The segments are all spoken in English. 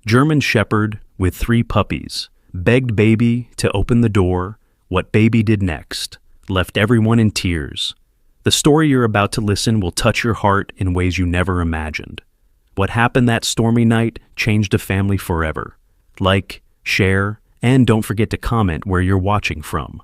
German Shepherd with 3 puppies, begged baby to open the door. What baby did next left everyone in tears. The story you're about to listen will touch your heart in ways you never imagined. What happened that stormy night changed a family forever. Like, share, and don't forget to comment where you're watching from.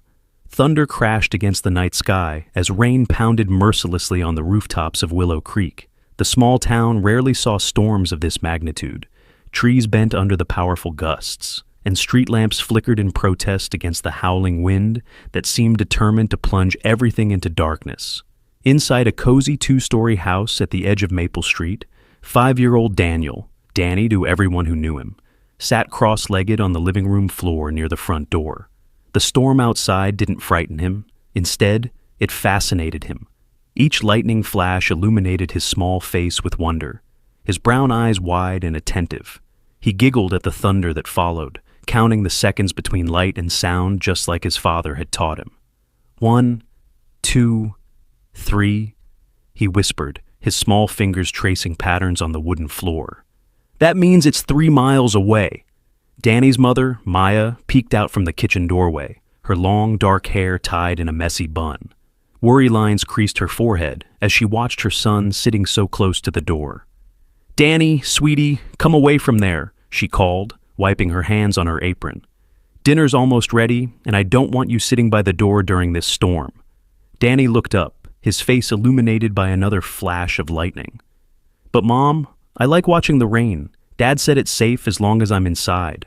Thunder crashed against the night sky as rain pounded mercilessly on the rooftops of Willow Creek. The small town rarely saw storms of this magnitude. Trees bent under the powerful gusts, and street lamps flickered in protest against the howling wind that seemed determined to plunge everything into darkness. Inside a cozy 2-story house at the edge of Maple Street, 5-year-old Daniel, Danny to everyone who knew him, sat cross-legged on the living room floor near the front door. The storm outside didn't frighten him. Instead, it fascinated him. Each lightning flash illuminated his small face with wonder, his brown eyes wide and attentive. He giggled at the thunder that followed, counting the seconds between light and sound just like his father had taught him. 1, 2, 3, he whispered, his small fingers tracing patterns on the wooden floor. That means it's 3 miles away. Danny's mother, Maya, peeked out from the kitchen doorway, her long, dark hair tied in a messy bun. Worry lines creased her forehead as she watched her son sitting so close to the door. "Danny, sweetie, come away from there," she called, wiping her hands on her apron. "Dinner's almost ready, and I don't want you sitting by the door during this storm." Danny looked up, his face illuminated by another flash of lightning. "But Mom, I like watching the rain. Dad said it's safe as long as I'm inside."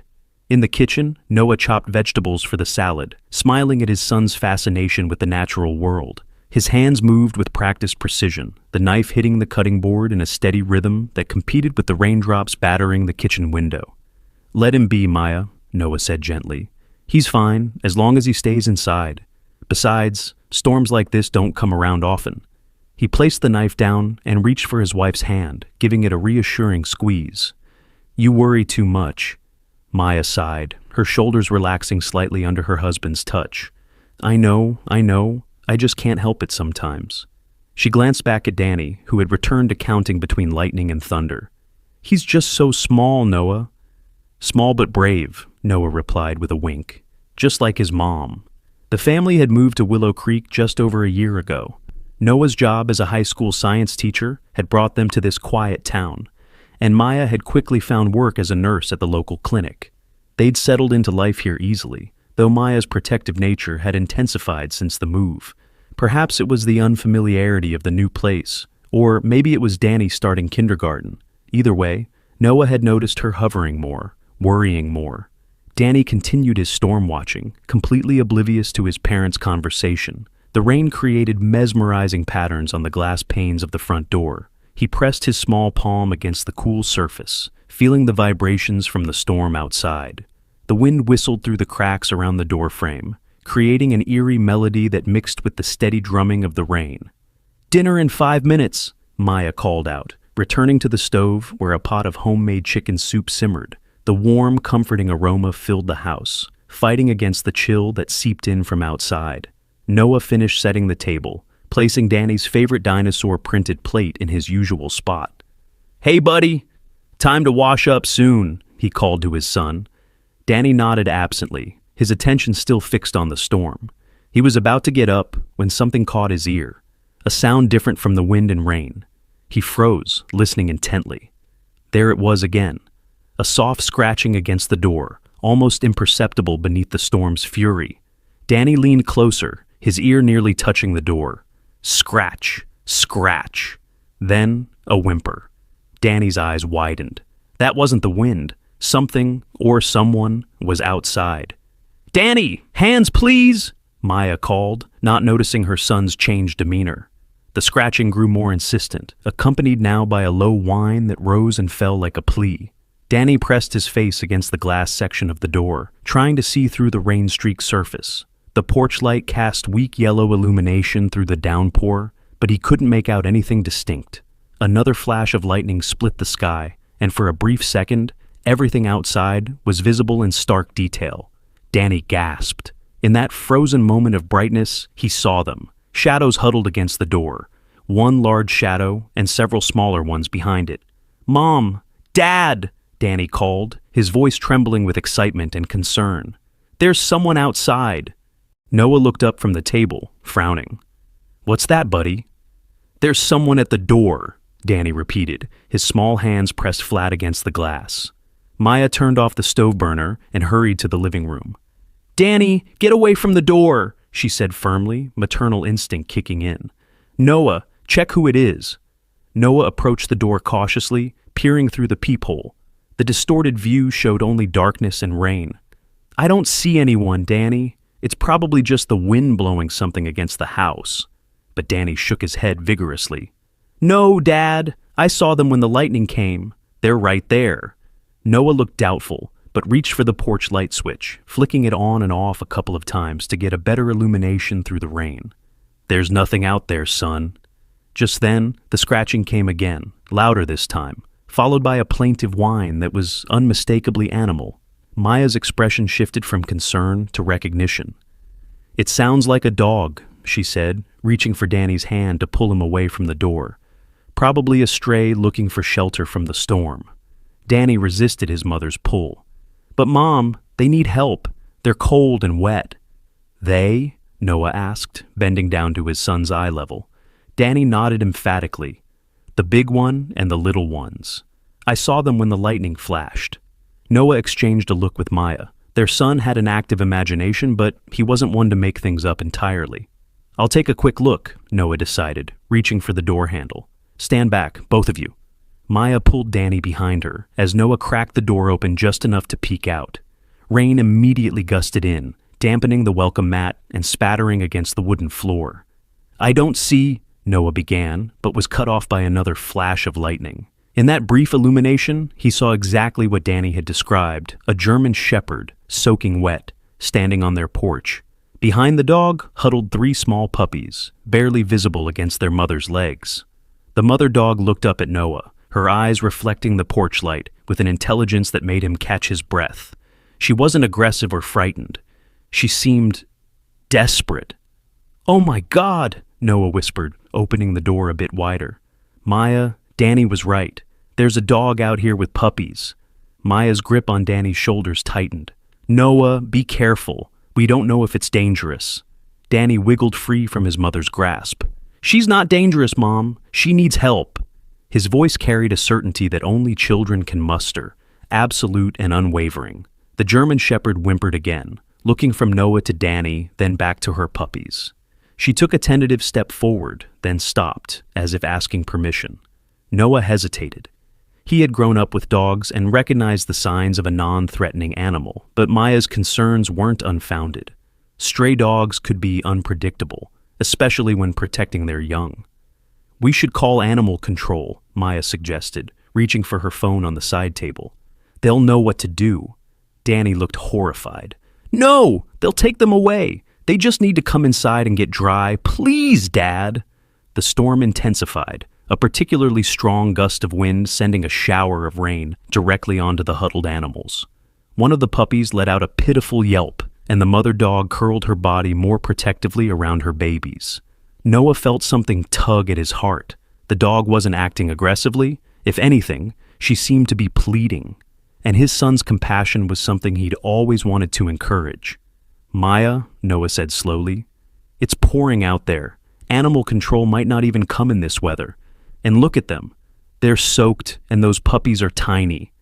In the kitchen, Noah chopped vegetables for the salad, smiling at his son's fascination with the natural world. His hands moved with practiced precision, the knife hitting the cutting board in a steady rhythm that competed with the raindrops battering the kitchen window. "Let him be, Maya," Noah said gently. "He's fine, as long as he stays inside. Besides, storms like this don't come around often." He placed the knife down and reached for his wife's hand, giving it a reassuring squeeze. "You worry too much." Maya sighed, her shoulders relaxing slightly under her husband's touch. I know, I just can't help it sometimes." She glanced back at Danny, who had returned to counting between lightning and thunder. "He's just so small, Noah." "Small but brave," Noah replied with a wink, just like his mom. The family had moved to Willow Creek just over a year ago. Noah's job as a high school science teacher had brought them to this quiet town, and Maya had quickly found work as a nurse at the local clinic. They'd settled into life here easily, though Maya's protective nature had intensified since the move. Perhaps it was the unfamiliarity of the new place, or maybe it was Danny starting kindergarten. Either way, Noah had noticed her hovering more, worrying more. Danny continued his storm watching, completely oblivious to his parents' conversation. The rain created mesmerizing patterns on the glass panes of the front door. He pressed his small palm against the cool surface, feeling the vibrations from the storm outside. The wind whistled through the cracks around the doorframe, creating an eerie melody that mixed with the steady drumming of the rain. "Dinner in 5 minutes," Maya called out, returning to the stove where a pot of homemade chicken soup simmered. The warm, comforting aroma filled the house, fighting against the chill that seeped in from outside. Noah finished setting the table, placing Danny's favorite dinosaur printed plate in his usual spot. "Hey, buddy, time to wash up soon," he called to his son. Danny nodded absently, his attention still fixed on the storm. He was about to get up when something caught his ear, a sound different from the wind and rain. He froze, listening intently. There it was again, a soft scratching against the door, almost imperceptible beneath the storm's fury. Danny leaned closer, his ear nearly touching the door. Scratch, scratch. Then a whimper. Danny's eyes widened. That wasn't the wind. Something, or someone, was outside. "Danny, hands please!" Maya called, not noticing her son's changed demeanor. The scratching grew more insistent, accompanied now by a low whine that rose and fell like a plea. Danny pressed his face against the glass section of the door, trying to see through the rain-streaked surface. The porch light cast weak yellow illumination through the downpour, but he couldn't make out anything distinct. Another flash of lightning split the sky, and for a brief second, everything outside was visible in stark detail. Danny gasped. In that frozen moment of brightness, he saw them, shadows huddled against the door, one large shadow and several smaller ones behind it. "Mom! Dad!" Danny called, his voice trembling with excitement and concern. "There's someone outside." Noah looked up from the table, frowning. "What's that, buddy?" "There's someone at the door," Danny repeated, his small hands pressed flat against the glass. Maya turned off the stove burner and hurried to the living room. "Danny, get away from the door," she said firmly, maternal instinct kicking in. "Noah, check who it is." Noah approached the door cautiously, peering through the peephole. The distorted view showed only darkness and rain. "I don't see anyone, Danny. It's probably just the wind blowing something against the house." But Danny shook his head vigorously. "No, Dad. I saw them when the lightning came. They're right there." Noah looked doubtful, but reached for the porch light switch, flicking it on and off a couple of times to get a better illumination through the rain. "There's nothing out there, son." Just then, the scratching came again, louder this time, followed by a plaintive whine that was unmistakably animal. Maya's expression shifted from concern to recognition. "It sounds like a dog," she said, reaching for Danny's hand to pull him away from the door. "Probably a stray looking for shelter from the storm." Danny resisted his mother's pull. "But Mom, they need help. They're cold and wet." "They?" Noah asked, bending down to his son's eye level. Danny nodded emphatically. "The big one and the little ones. I saw them when the lightning flashed." Noah exchanged a look with Maya. Their son had an active imagination, but he wasn't one to make things up entirely. "I'll take a quick look," Noah decided, reaching for the door handle. "Stand back, both of you." Maya pulled Danny behind her as Noah cracked the door open just enough to peek out. Rain immediately gusted in, dampening the welcome mat and spattering against the wooden floor. "I don't see," Noah began, but was cut off by another flash of lightning. In that brief illumination, he saw exactly what Danny had described, a German shepherd, soaking wet, standing on their porch. Behind the dog huddled 3 small puppies, barely visible against their mother's legs. The mother dog looked up at Noah, her eyes reflecting the porch light with an intelligence that made him catch his breath. She wasn't aggressive or frightened. She seemed desperate. "Oh my God," Noah whispered, opening the door a bit wider. "Maya, Danny was right. There's a dog out here with puppies." Maya's grip on Danny's shoulders tightened. "Noah, be careful. We don't know if it's dangerous." Danny wiggled free from his mother's grasp. "She's not dangerous, Mom. She needs help." His voice carried a certainty that only children can muster, absolute and unwavering. The German shepherd whimpered again, looking from Noah to Danny, then back to her puppies. She took a tentative step forward, then stopped, as if asking permission. Noah hesitated. He had grown up with dogs and recognized the signs of a non-threatening animal, but Maya's concerns weren't unfounded. Stray dogs could be unpredictable, especially when protecting their young. "We should call animal control," Maya suggested, reaching for her phone on the side table. "They'll know what to do." Danny looked horrified. "No! They'll take them away. They just need to come inside and get dry. Please, Dad!" The storm intensified, a particularly strong gust of wind sending a shower of rain directly onto the huddled animals. One of the puppies let out a pitiful yelp, and the mother dog curled her body more protectively around her babies. Noah felt something tug at his heart. The dog wasn't acting aggressively. If anything, she seemed to be pleading. And his son's compassion was something he'd always wanted to encourage. "Maya," Noah said slowly, "it's pouring out there. Animal control might not even come in this weather. And look at them. They're soaked, and those puppies are tiny."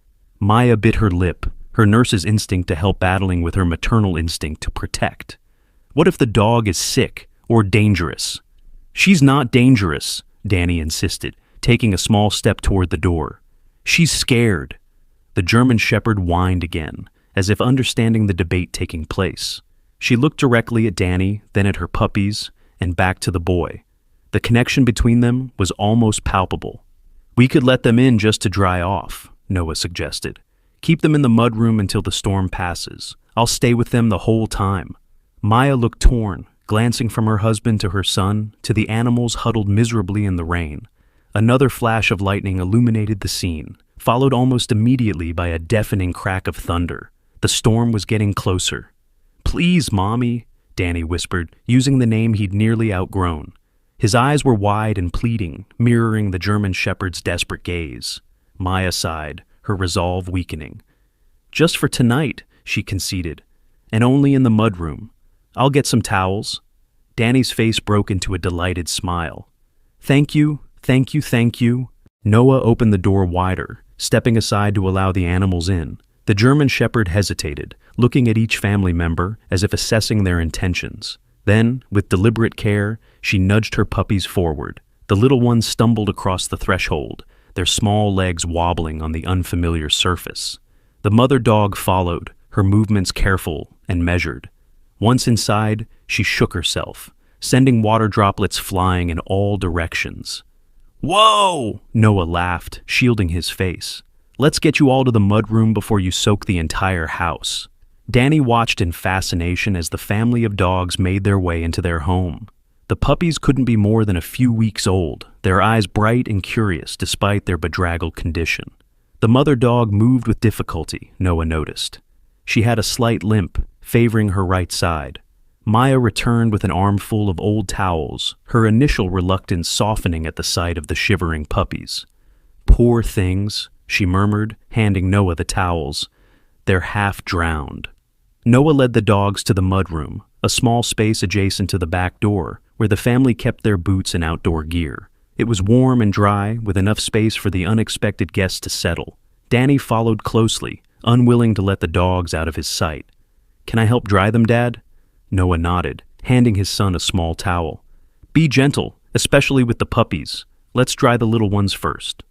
Maya bit her lip, her nurse's instinct to help battling with her maternal instinct to protect. What if the dog is sick or dangerous? "She's not dangerous," Danny insisted, taking a small step toward the door. "She's scared." The German shepherd whined again, as if understanding the debate taking place. She looked directly at Danny, then at her puppies, and back to the boy. The connection between them was almost palpable. "We could let them in just to dry off," Noah suggested. "Keep them in the mudroom until the storm passes. I'll stay with them the whole time." Maya looked torn, glancing from her husband to her son, to the animals huddled miserably in the rain. Another flash of lightning illuminated the scene, followed almost immediately by a deafening crack of thunder. The storm was getting closer. "Please, Mommy," Danny whispered, using the name he'd nearly outgrown. His eyes were wide and pleading, mirroring the German shepherd's desperate gaze. Maya sighed, her resolve weakening. "Just for tonight," she conceded, "and only in the mudroom. I'll get some towels." Danny's face broke into a delighted smile. "Thank you, thank you, thank you." Noah opened the door wider, stepping aside to allow the animals in. The German Shepherd hesitated, looking at each family member as if assessing their intentions. Then, with deliberate care, she nudged her puppies forward. The little ones stumbled across the threshold, their small legs wobbling on the unfamiliar surface. The mother dog followed, her movements careful and measured. Once inside, she shook herself, sending water droplets flying in all directions. "Whoa!" Noah laughed, shielding his face. "Let's get you all to the mudroom before you soak the entire house." Danny watched in fascination as the family of dogs made their way into their home. The puppies couldn't be more than a few weeks old, their eyes bright and curious despite their bedraggled condition. The mother dog moved with difficulty, Noah noticed. She had a slight limp, favoring her right side. Maya returned with an armful of old towels, her initial reluctance softening at the sight of the shivering puppies. "Poor things," she murmured, handing Noah the towels. "They're half drowned." Noah led the dogs to the mudroom, a small space adjacent to the back door, where the family kept their boots and outdoor gear. It was warm and dry, with enough space for the unexpected guests to settle. Danny followed closely, unwilling to let the dogs out of his sight. "Can I help dry them, Dad?" Noah nodded, handing his son a small towel. "Be gentle, especially with the puppies. Let's dry the little ones first."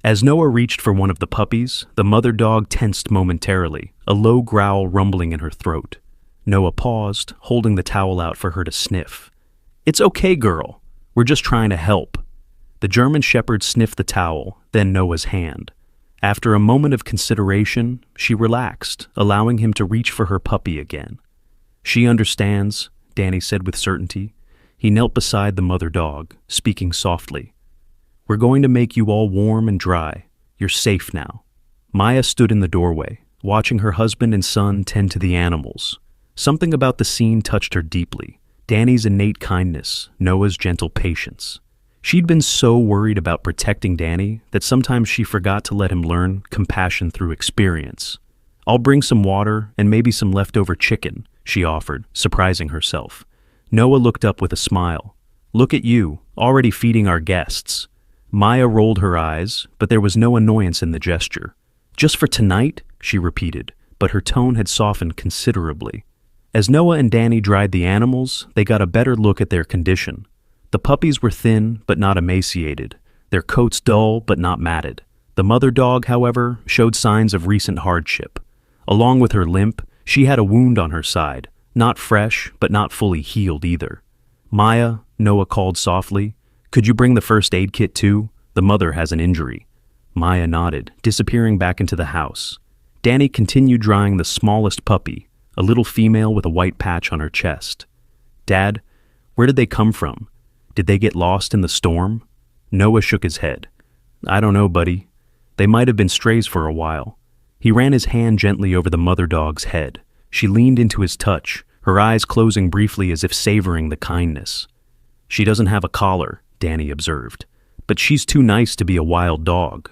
As Noah reached for one of the puppies, the mother dog tensed momentarily, a low growl rumbling in her throat. Noah paused, holding the towel out for her to sniff. "It's okay, girl. We're just trying to help." The German Shepherd sniffed the towel, then Noah's hand. After a moment of consideration, she relaxed, allowing him to reach for her puppy again. "She understands," Danny said with certainty. He knelt beside the mother dog, speaking softly. "We're going to make you all warm and dry. You're safe now." Maya stood in the doorway, watching her husband and son tend to the animals. Something about the scene touched her deeply. Danny's innate kindness, Noah's gentle patience. She'd been so worried about protecting Danny that sometimes she forgot to let him learn compassion through experience. "I'll bring some water and maybe some leftover chicken," she offered, surprising herself. Noah looked up with a smile. "Look at you, already feeding our guests." Maya rolled her eyes, but there was no annoyance in the gesture. "Just for tonight?" she repeated, but her tone had softened considerably. As Noah and Danny dried the animals, they got a better look at their condition. The puppies were thin but not emaciated, their coats dull but not matted. The mother dog, however, showed signs of recent hardship. Along with her limp, she had a wound on her side, not fresh but not fully healed either. "Maya," Noah called softly, "could you bring the first aid kit too? The mother has an injury." Maya nodded, disappearing back into the house. Danny continued drying the smallest puppy, a little female with a white patch on her chest. "Dad, where did they come from? Did they get lost in the storm?" Noah shook his head. "I don't know, buddy. They might have been strays for a while." He ran his hand gently over the mother dog's head. She leaned into his touch, her eyes closing briefly as if savoring the kindness. "She doesn't have a collar," Danny observed, "but she's too nice to be a wild dog."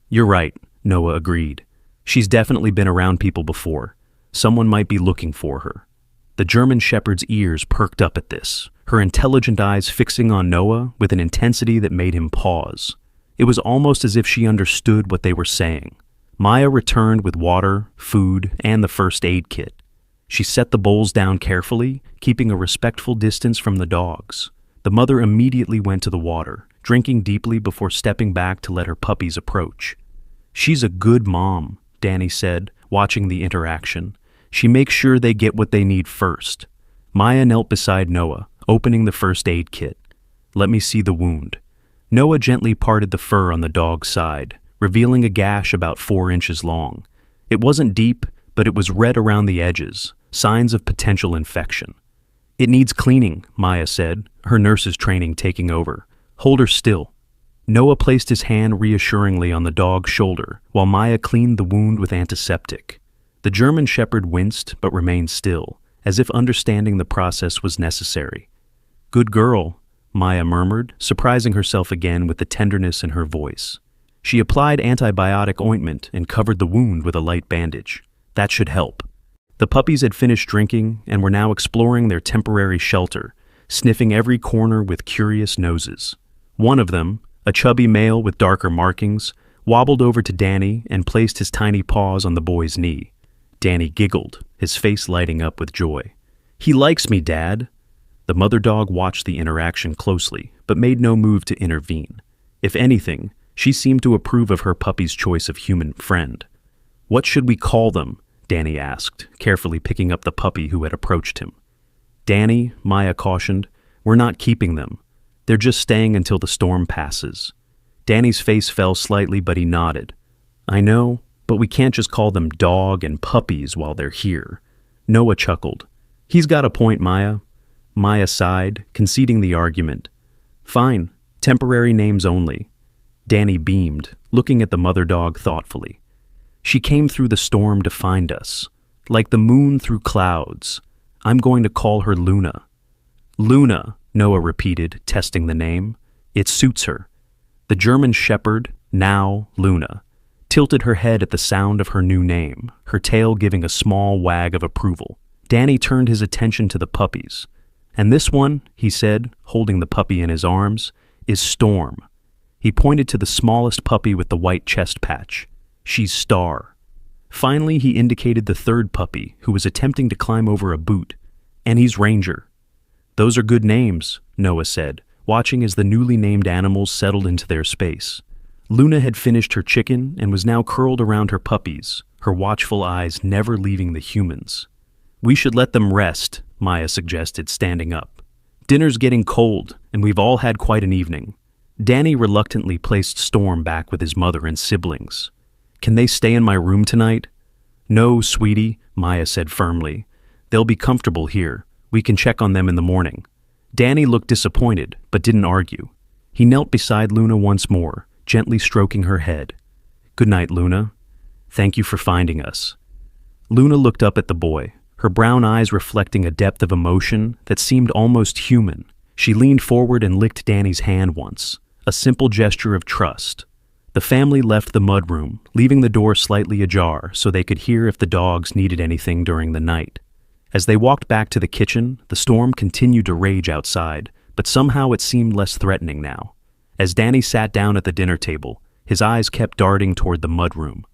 "You're right," Noah agreed. "She's definitely been around people before. Someone might be looking for her." The German Shepherd's ears perked up at this, her intelligent eyes fixing on Noah with an intensity that made him pause. It was almost as if she understood what they were saying. Maya returned with water, food, and the first aid kit. She set the bowls down carefully, keeping a respectful distance from the dogs. The mother immediately went to the water, drinking deeply before stepping back to let her puppies approach. "She's a good mom," Danny said, watching the interaction. "She makes sure they get what they need first." Maya knelt beside Noah, opening the first aid kit. "Let me see the wound." Noah gently parted the fur on the dog's side, revealing a gash about 4 inches long. It wasn't deep, but it was red around the edges, signs of potential infection. "It needs cleaning," Maya said, her nurse's training taking over. "Hold her still." Noah placed his hand reassuringly on the dog's shoulder, while Maya cleaned the wound with antiseptic. The German Shepherd winced but remained still, as if understanding the process was necessary. "Good girl," Maya murmured, surprising herself again with the tenderness in her voice. She applied antibiotic ointment and covered the wound with a light bandage. That should help. The puppies had finished drinking and were now exploring their temporary shelter, sniffing every corner with curious noses. One of them, a chubby male with darker markings, wobbled over to Danny and placed his tiny paws on the boy's knee. Danny giggled, his face lighting up with joy. "He likes me, Dad." The mother dog watched the interaction closely, but made no move to intervene. If anything, she seemed to approve of her puppy's choice of human friend. "What should we call them?" Danny asked, carefully picking up the puppy who had approached him. "Danny," Maya cautioned, "we're not keeping them. They're just staying until the storm passes." Danny's face fell slightly, but he nodded. "I know, but we can't just call them Dog and Puppies while they're here." Noah chuckled. "He's got a point, Maya." Maya sighed, conceding the argument. "Fine, temporary names only." Danny beamed, looking at the mother dog thoughtfully. "She came through the storm to find us, like the moon through clouds. I'm going to call her Luna." "Luna," Noah repeated, testing the name. "It suits her." The German shepherd, now Luna, tilted her head at the sound of her new name, her tail giving a small wag of approval. Danny turned his attention to the puppies. "And this one," he said, holding the puppy in his arms, "is Storm." He pointed to the smallest puppy with the white chest patch. "She's Star." Finally, he indicated the third puppy, who was attempting to climb over a boot. "And he's Ranger." "Those are good names," Noah said, watching as the newly named animals settled into their space. Luna had finished her chicken and was now curled around her puppies, her watchful eyes never leaving the humans. "We should let them rest," Maya suggested, standing up. "Dinner's getting cold, and we've all had quite an evening." Danny reluctantly placed Storm back with his mother and siblings. "Can they stay in my room tonight?" "No, sweetie," Maya said firmly. "They'll be comfortable here. We can check on them in the morning." Danny looked disappointed, but didn't argue. He knelt beside Luna once more, gently stroking her head. "Good night, Luna. Thank you for finding us." Luna looked up at the boy, her brown eyes reflecting a depth of emotion that seemed almost human. She leaned forward and licked Danny's hand once, a simple gesture of trust. The family left the mudroom, leaving the door slightly ajar so they could hear if the dogs needed anything during the night. As they walked back to the kitchen, the storm continued to rage outside, but somehow it seemed less threatening now. As Danny sat down at the dinner table, his eyes kept darting toward the mudroom.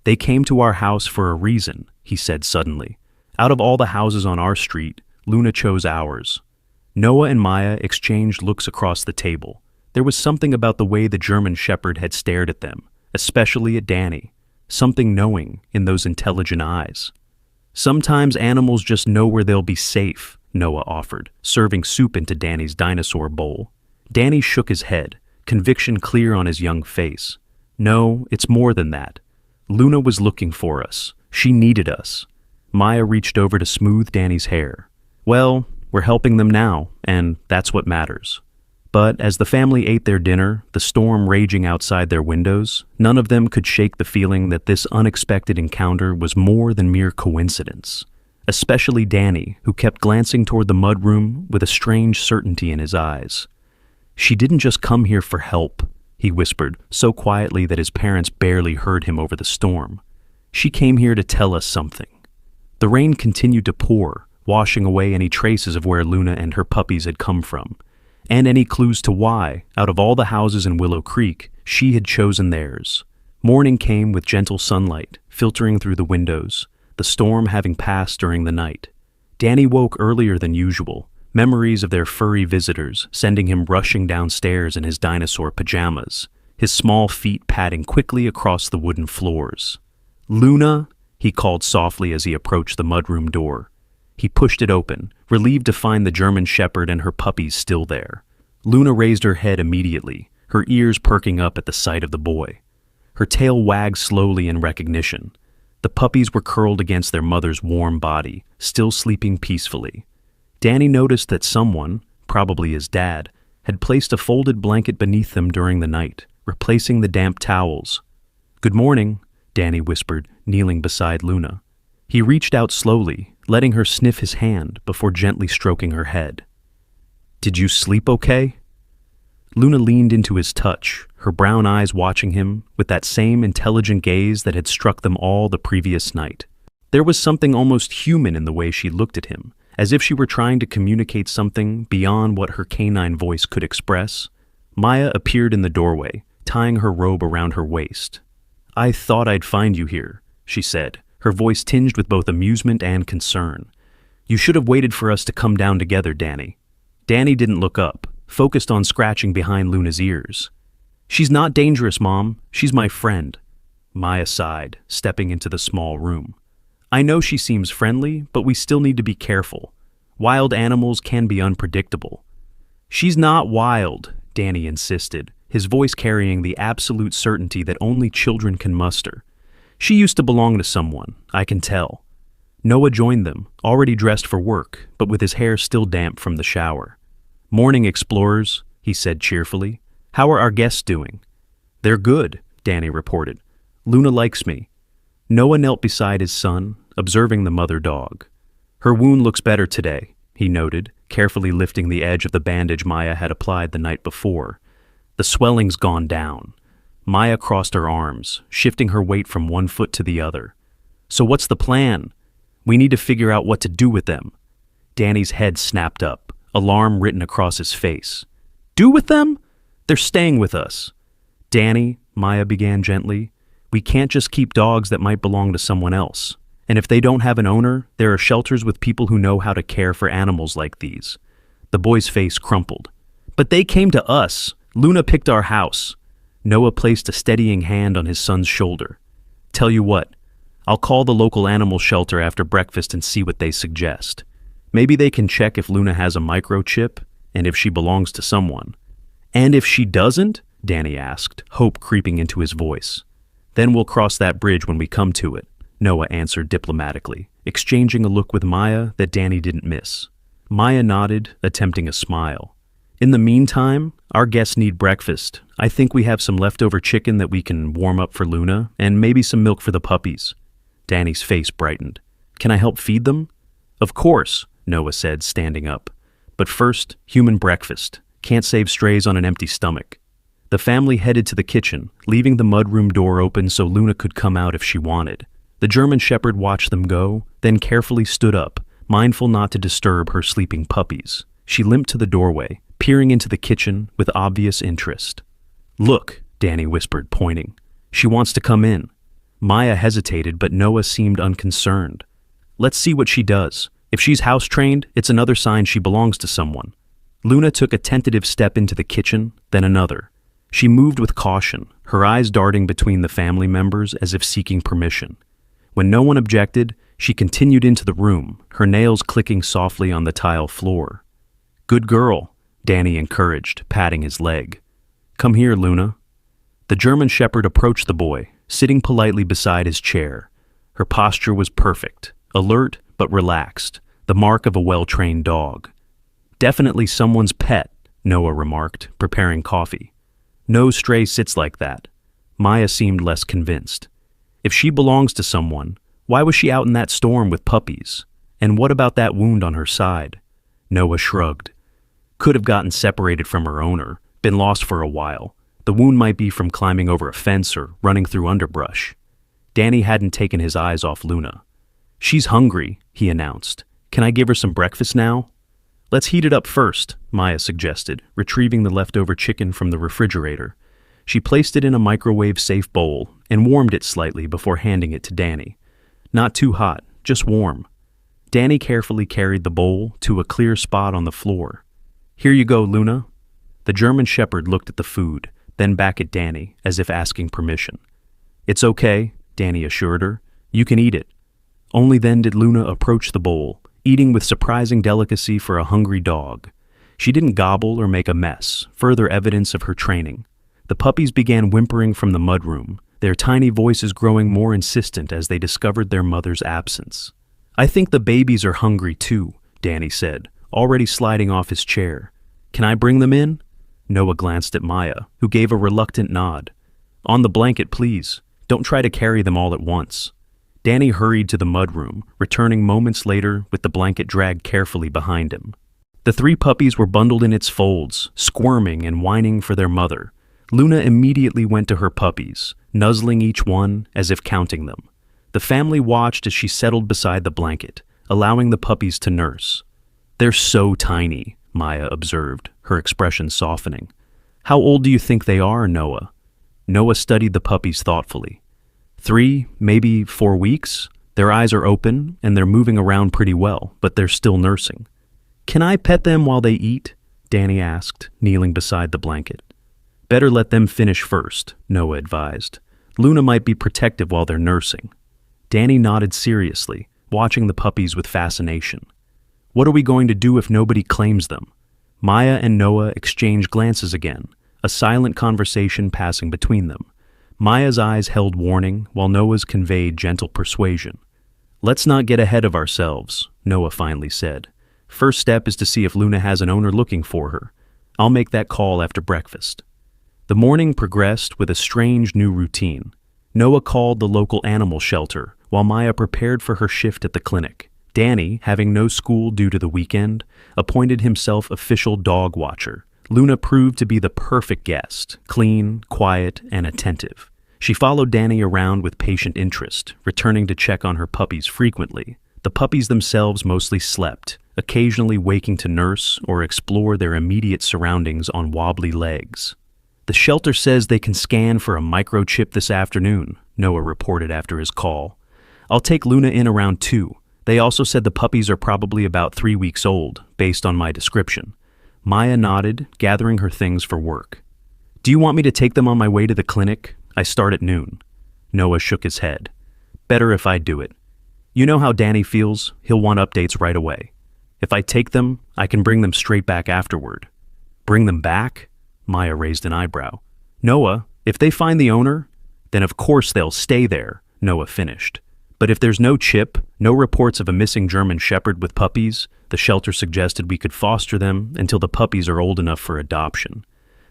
"They came to our house for a reason," he said suddenly. "Out of all the houses on our street, Luna chose ours." Noah and Maya exchanged looks across the table. There was something about the way the German shepherd had stared at them, especially at Danny, something knowing in those intelligent eyes. "Sometimes animals just know where they'll be safe," Noah offered, serving soup into Danny's dinosaur bowl. Danny shook his head, conviction clear on his young face. "No, it's more than that. Luna was looking for us. She needed us." Maya reached over to smooth Danny's hair. "Well, we're helping them now, and that's what matters." But as the family ate their dinner, the storm raging outside their windows, none of them could shake the feeling that this unexpected encounter was more than mere coincidence. Especially Danny, who kept glancing toward the mudroom with a strange certainty in his eyes. "She didn't just come here for help," he whispered, so quietly that his parents barely heard him over the storm. "She came here to tell us something." The rain continued to pour, washing away any traces of where Luna and her puppies had come from, and any clues to why, out of all the houses in Willow Creek, she had chosen theirs. Morning came with gentle sunlight, filtering through the windows, the storm having passed during the night. Danny woke earlier than usual, memories of their furry visitors sending him rushing downstairs in his dinosaur pajamas, his small feet padding quickly across the wooden floors. "Luna," he called softly as he approached the mudroom door. He pushed it open, relieved to find the German shepherd and her puppies still there. Luna raised her head immediately, her ears perking up at the sight of the boy. Her tail wagged slowly in recognition. The puppies were curled against their mother's warm body, still sleeping peacefully. Danny noticed that someone, probably his dad, had placed a folded blanket beneath them during the night, replacing the damp towels. "Good morning," Danny whispered, kneeling beside Luna. He reached out slowly, letting her sniff his hand before gently stroking her head. "Did you sleep okay?" Luna leaned into his touch, her brown eyes watching him with that same intelligent gaze that had struck them all the previous night. There was something almost human in the way she looked at him, as if she were trying to communicate something beyond what her canine voice could express. Maya appeared in the doorway, tying her robe around her waist. "I thought I'd find you here," she said, her voice tinged with both amusement and concern. "You should have waited for us to come down together, Danny." Danny didn't look up, focused on scratching behind Luna's ears. "She's not dangerous, Mom. She's my friend." Maya sighed, stepping into the small room. "I know she seems friendly, but we still need to be careful. Wild animals can be unpredictable." "She's not wild," Danny insisted, his voice carrying the absolute certainty that only children can muster. "She used to belong to someone, I can tell." Noah joined them, already dressed for work, but with his hair still damp from the shower. "Morning, explorers," he said cheerfully. "How are our guests doing?" "They're good," Danny reported. "Luna likes me." Noah knelt beside his son, observing the mother dog. "Her wound looks better today," he noted, carefully lifting the edge of the bandage Maya had applied the night before. "The swelling's gone down." Maya crossed her arms, shifting her weight from one foot to the other. "So what's the plan? We need to figure out what to do with them." Danny's head snapped up, alarm written across his face. "Do with them? They're staying with us." "Danny," Maya began gently, "we can't just keep dogs that might belong to someone else. And if they don't have an owner, there are shelters with people who know how to care for animals like these." The boy's face crumpled. "But they came to us. Luna picked our house." Noah placed a steadying hand on his son's shoulder. "Tell you what, I'll call the local animal shelter after breakfast and see what they suggest. Maybe they can check if Luna has a microchip and if she belongs to someone." "And if she doesn't?" Danny asked, hope creeping into his voice. "Then we'll cross that bridge when we come to it," Noah answered diplomatically, exchanging a look with Maya that Danny didn't miss. Maya nodded, attempting a smile. "In the meantime, our guests need breakfast. I think we have some leftover chicken that we can warm up for Luna, and maybe some milk for the puppies." Danny's face brightened. "Can I help feed them?" "Of course," Noah said, standing up. "But first, human breakfast. Can't save strays on an empty stomach." The family headed to the kitchen, leaving the mudroom door open so Luna could come out if she wanted. The German Shepherd watched them go, then carefully stood up, mindful not to disturb her sleeping puppies. She limped to the doorway, peering into the kitchen with obvious interest. "Look," Danny whispered, pointing. "She wants to come in." Maya hesitated, but Noah seemed unconcerned. "Let's see what she does. If she's house-trained, it's another sign she belongs to someone." Luna took a tentative step into the kitchen, then another. She moved with caution, her eyes darting between the family members as if seeking permission. When no one objected, she continued into the room, her nails clicking softly on the tile floor. "Good girl," Danny encouraged, patting his leg. "Come here, Luna." The German Shepherd approached the boy, sitting politely beside his chair. Her posture was perfect, alert but relaxed, the mark of a well-trained dog. "Definitely someone's pet," Noah remarked, preparing coffee. "No stray sits like that." Maya seemed less convinced. "If she belongs to someone, why was she out in that storm with puppies? And what about that wound on her side?" Noah shrugged. "Could have gotten separated from her owner, been lost for a while. The wound might be from climbing over a fence or running through underbrush." Danny hadn't taken his eyes off Luna. "She's hungry," he announced. "Can I give her some breakfast now?" "Let's heat it up first," Maya suggested, retrieving the leftover chicken from the refrigerator. She placed it in a microwave-safe bowl and warmed it slightly before handing it to Danny. "Not too hot, just warm." Danny carefully carried the bowl to a clear spot on the floor. "Here you go, Luna." The German Shepherd looked at the food, then back at Danny, as if asking permission. "It's okay," Danny assured her. "You can eat it." Only then did Luna approach the bowl, eating with surprising delicacy for a hungry dog. She didn't gobble or make a mess, further evidence of her training. The puppies began whimpering from the mudroom, their tiny voices growing more insistent as they discovered their mother's absence. "I think the babies are hungry too," Danny said, already sliding off his chair. "Can I bring them in?" Noah glanced at Maya, who gave a reluctant nod. "On the blanket, please. Don't try to carry them all at once." Danny hurried to the mudroom, returning moments later with the blanket dragged carefully behind him. The three puppies were bundled in its folds, squirming and whining for their mother. Luna immediately went to her puppies, nuzzling each one as if counting them. The family watched as she settled beside the blanket, allowing the puppies to nurse. "They're so tiny," Maya observed, her expression softening. "How old do you think they are, Noah?" Noah studied the puppies thoughtfully. 3, maybe 4 weeks. Their eyes are open, and they're moving around pretty well, but they're still nursing. "Can I pet them while they eat?" Danny asked, kneeling beside the blanket. "Better let them finish first," Noah advised. "Luna might be protective while they're nursing." Danny nodded seriously, watching the puppies with fascination. "What are we going to do if nobody claims them?" Maya and Noah exchanged glances again, a silent conversation passing between them. Maya's eyes held warning, while Noah's conveyed gentle persuasion. "Let's not get ahead of ourselves," Noah finally said. "First step is to see if Luna has an owner looking for her. I'll make that call after breakfast." The morning progressed with a strange new routine. Noah called the local animal shelter, while Maya prepared for her shift at the clinic. Danny, having no school due to the weekend, appointed himself official dog watcher. Luna proved to be the perfect guest, clean, quiet, and attentive. She followed Danny around with patient interest, returning to check on her puppies frequently. The puppies themselves mostly slept, occasionally waking to nurse or explore their immediate surroundings on wobbly legs. "The shelter says they can scan for a microchip this afternoon," Noah reported after his call. "I'll take Luna in around 2. They also said the puppies are probably about 3 weeks old, based on my description." Maya nodded, gathering her things for work. "Do you want me to take them on my way to the clinic? I start at noon." Noah shook his head. "Better if I do it. You know how Danny feels. He'll want updates right away. If I take them, I can bring them straight back afterward." "Bring them back?" Maya raised an eyebrow. "Noah, if they find the owner, then of course they'll stay there," Noah finished. "But if there's no chip, no reports of a missing German Shepherd with puppies, the shelter suggested we could foster them until the puppies are old enough for adoption.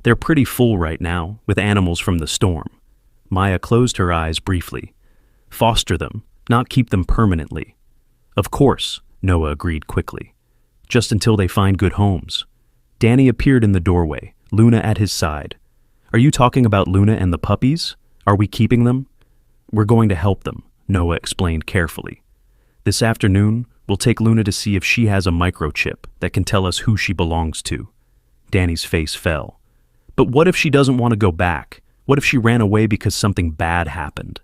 They're pretty full right now, with animals from the storm." Maya closed her eyes briefly. "Foster them, not keep them permanently." "Of course," Noah agreed quickly. "Just until they find good homes." Danny appeared in the doorway, Luna at his side. "Are you talking about Luna and the puppies? Are we keeping them?" "We're going to help them," Noah explained carefully. "This afternoon, we'll take Luna to see if she has a microchip that can tell us who she belongs to." Danny's face fell. "But what if she doesn't want to go back? What if she ran away because something bad happened?"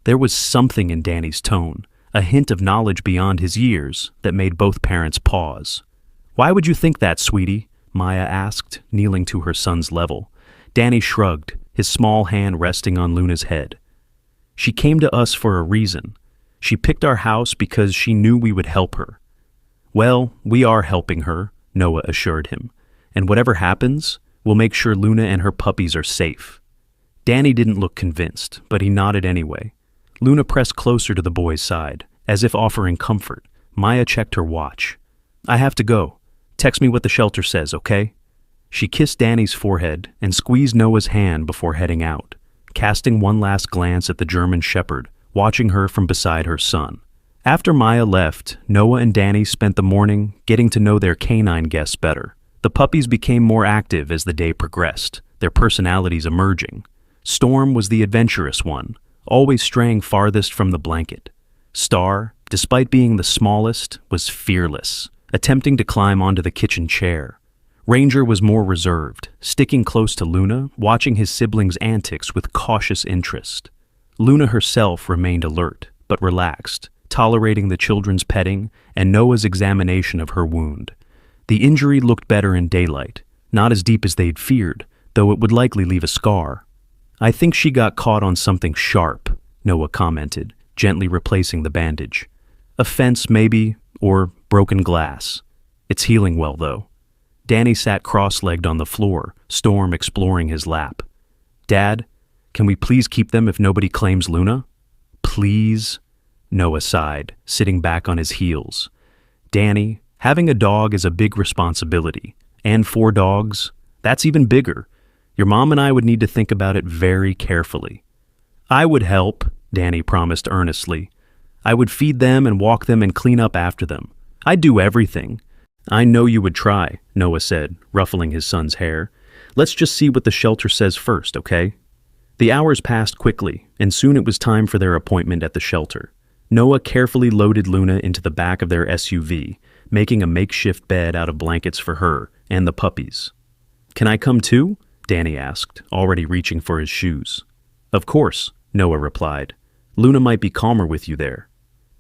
There was something in Danny's tone, a hint of knowledge beyond his years, that made both parents pause. "Why would you think that, sweetie?" Maya asked, kneeling to her son's level. Danny shrugged, his small hand resting on Luna's head. "She came to us for a reason. She picked our house because she knew we would help her." "Well, we are helping her," Noah assured him. "And whatever happens, we'll make sure Luna and her puppies are safe." Danny didn't look convinced, but he nodded anyway. Luna pressed closer to the boy's side, as if offering comfort. Maya checked her watch. "I have to go. Text me what the shelter says, okay?" She kissed Danny's forehead and squeezed Noah's hand before heading out, casting one last glance at the German Shepherd, watching her from beside her son. After Maya left, Noah and Danny spent the morning getting to know their canine guests better. The puppies became more active as the day progressed, their personalities emerging. Storm was the adventurous one, always straying farthest from the blanket. Star, despite being the smallest, was fearless, attempting to climb onto the kitchen chair. Ranger was more reserved, sticking close to Luna, watching his siblings' antics with cautious interest. Luna herself remained alert, but relaxed, tolerating the children's petting and Noah's examination of her wound. The injury looked better in daylight, not as deep as they'd feared, though it would likely leave a scar. "I think she got caught on something sharp," Noah commented, gently replacing the bandage. "A fence, maybe, or broken glass. It's healing well, though." Danny sat cross-legged on the floor, Storm exploring his lap. "Dad, can we please keep them if nobody claims Luna?" "Please?" Noah sighed, sitting back on his heels. "Danny, having a dog is a big responsibility. And 4 dogs, that's even bigger. Your mom and I would need to think about it very carefully." "I would help," Danny promised earnestly. "I would feed them and walk them and clean up after them. I'd do everything. I know you would try, Noah said, ruffling his son's hair. Let's just see what the shelter says first, okay? The hours passed quickly, and soon it was time for their appointment at the shelter. Noah carefully loaded Luna into the back of their SUV, making a makeshift bed out of blankets for her and the puppies. Can I come too? Danny asked, already reaching for his shoes. Of course, Noah replied. Luna might be calmer with you there.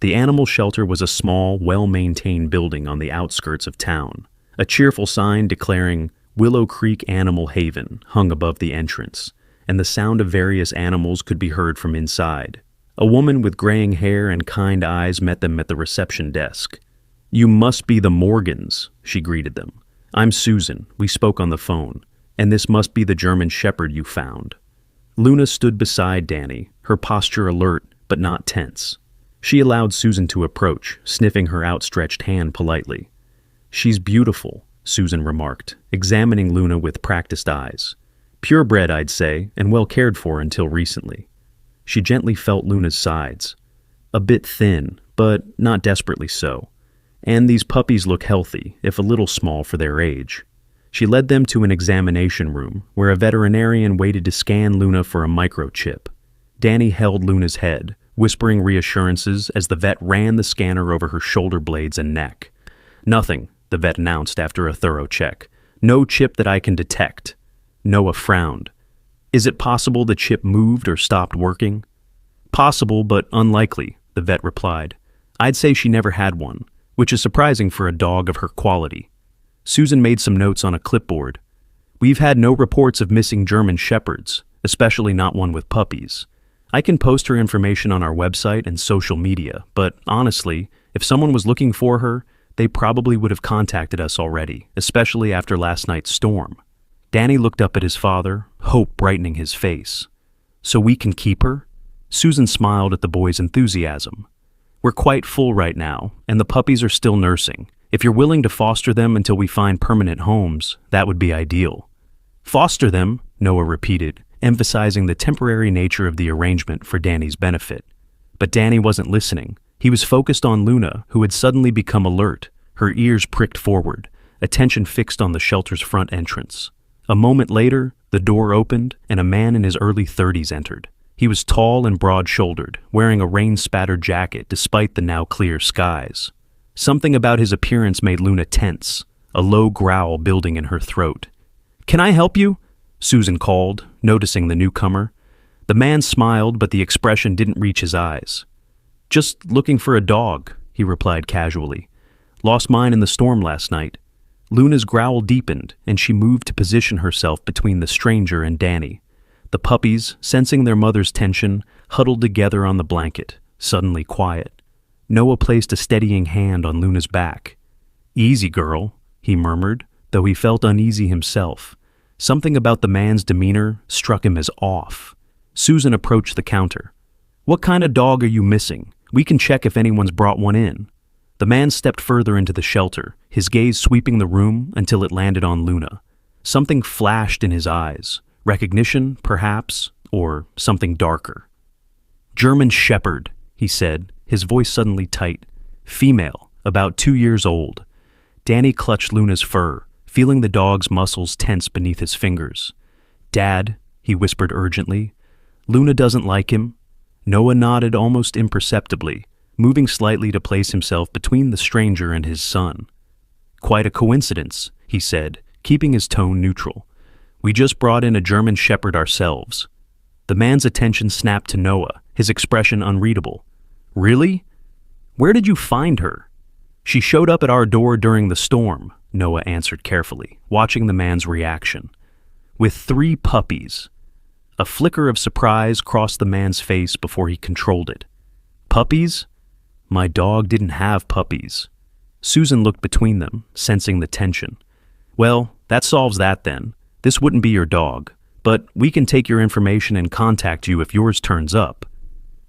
The animal shelter was a small, well-maintained building on the outskirts of town. A cheerful sign declaring Willow Creek Animal Haven hung above the entrance, and the sound of various animals could be heard from inside. A woman with graying hair and kind eyes met them at the reception desk. You must be the Morgans, she greeted them. I'm Susan. We spoke on the phone, and this must be the German Shepherd you found. Luna stood beside Danny, her posture alert but not tense. She allowed Susan to approach, sniffing her outstretched hand politely. She's beautiful, Susan remarked, examining Luna with practiced eyes. Purebred, I'd say, and well cared for until recently. She gently felt Luna's sides. A bit thin, but not desperately so. And these puppies look healthy, if a little small for their age. She led them to an examination room, where a veterinarian waited to scan Luna for a microchip. Danny held Luna's head, whispering reassurances as the vet ran the scanner over her shoulder blades and neck. Nothing, the vet announced after a thorough check. No chip that I can detect. Noah frowned. Is it possible the chip moved or stopped working? Possible, but unlikely, the vet replied. I'd say she never had one, which is surprising for a dog of her quality. Susan made some notes on a clipboard. We've had no reports of missing German Shepherds, especially not one with puppies. I can post her information on our website and social media, but honestly, if someone was looking for her, they probably would have contacted us already, especially after last night's storm. Danny looked up at his father, hope brightening his face. So we can keep her? Susan smiled at the boy's enthusiasm. We're quite full right now, and the puppies are still nursing. If you're willing to foster them until we find permanent homes, that would be ideal. Foster them, Noah repeated, emphasizing the temporary nature of the arrangement for Danny's benefit. But Danny wasn't listening. He was focused on Luna, who had suddenly become alert, her ears pricked forward, attention fixed on the shelter's front entrance. A moment later, the door opened, and a man in his early 30s entered. He was tall and broad-shouldered, wearing a rain-spattered jacket despite the now clear skies. Something about his appearance made Luna tense, a low growl building in her throat. Can I help you? Susan called, noticing the newcomer. The man smiled, but the expression didn't reach his eyes. Just looking for a dog, he replied casually. Lost mine in the storm last night. Luna's growl deepened, and she moved to position herself between the stranger and Danny. The puppies, sensing their mother's tension, huddled together on the blanket, suddenly quiet. Noah placed a steadying hand on Luna's back. Easy, girl, he murmured, though he felt uneasy himself. Something about the man's demeanor struck him as off. Susan approached the counter. What kind of dog are you missing? We can check if anyone's brought one in. The man stepped further into the shelter, his gaze sweeping the room until it landed on Luna. Something flashed in his eyes. Recognition, perhaps, or something darker. German Shepherd, he said, his voice suddenly tight. Female, about 2 years old. Danny clutched Luna's fur, feeling the dog's muscles tense beneath his fingers. Dad, he whispered urgently. Luna doesn't like him. Noah nodded almost imperceptibly, moving slightly to place himself between the stranger and his son. Quite a coincidence, he said, keeping his tone neutral. We just brought in a German Shepherd ourselves. The man's attention snapped to Noah, his expression unreadable. Really? Where did you find her? She showed up at our door during the storm, Noah answered carefully, watching the man's reaction. With 3 puppies. A flicker of surprise crossed the man's face before he controlled it. Puppies? My dog didn't have puppies. Susan looked between them, sensing the tension. Well, that solves that then. This wouldn't be your dog, but we can take your information and contact you if yours turns up.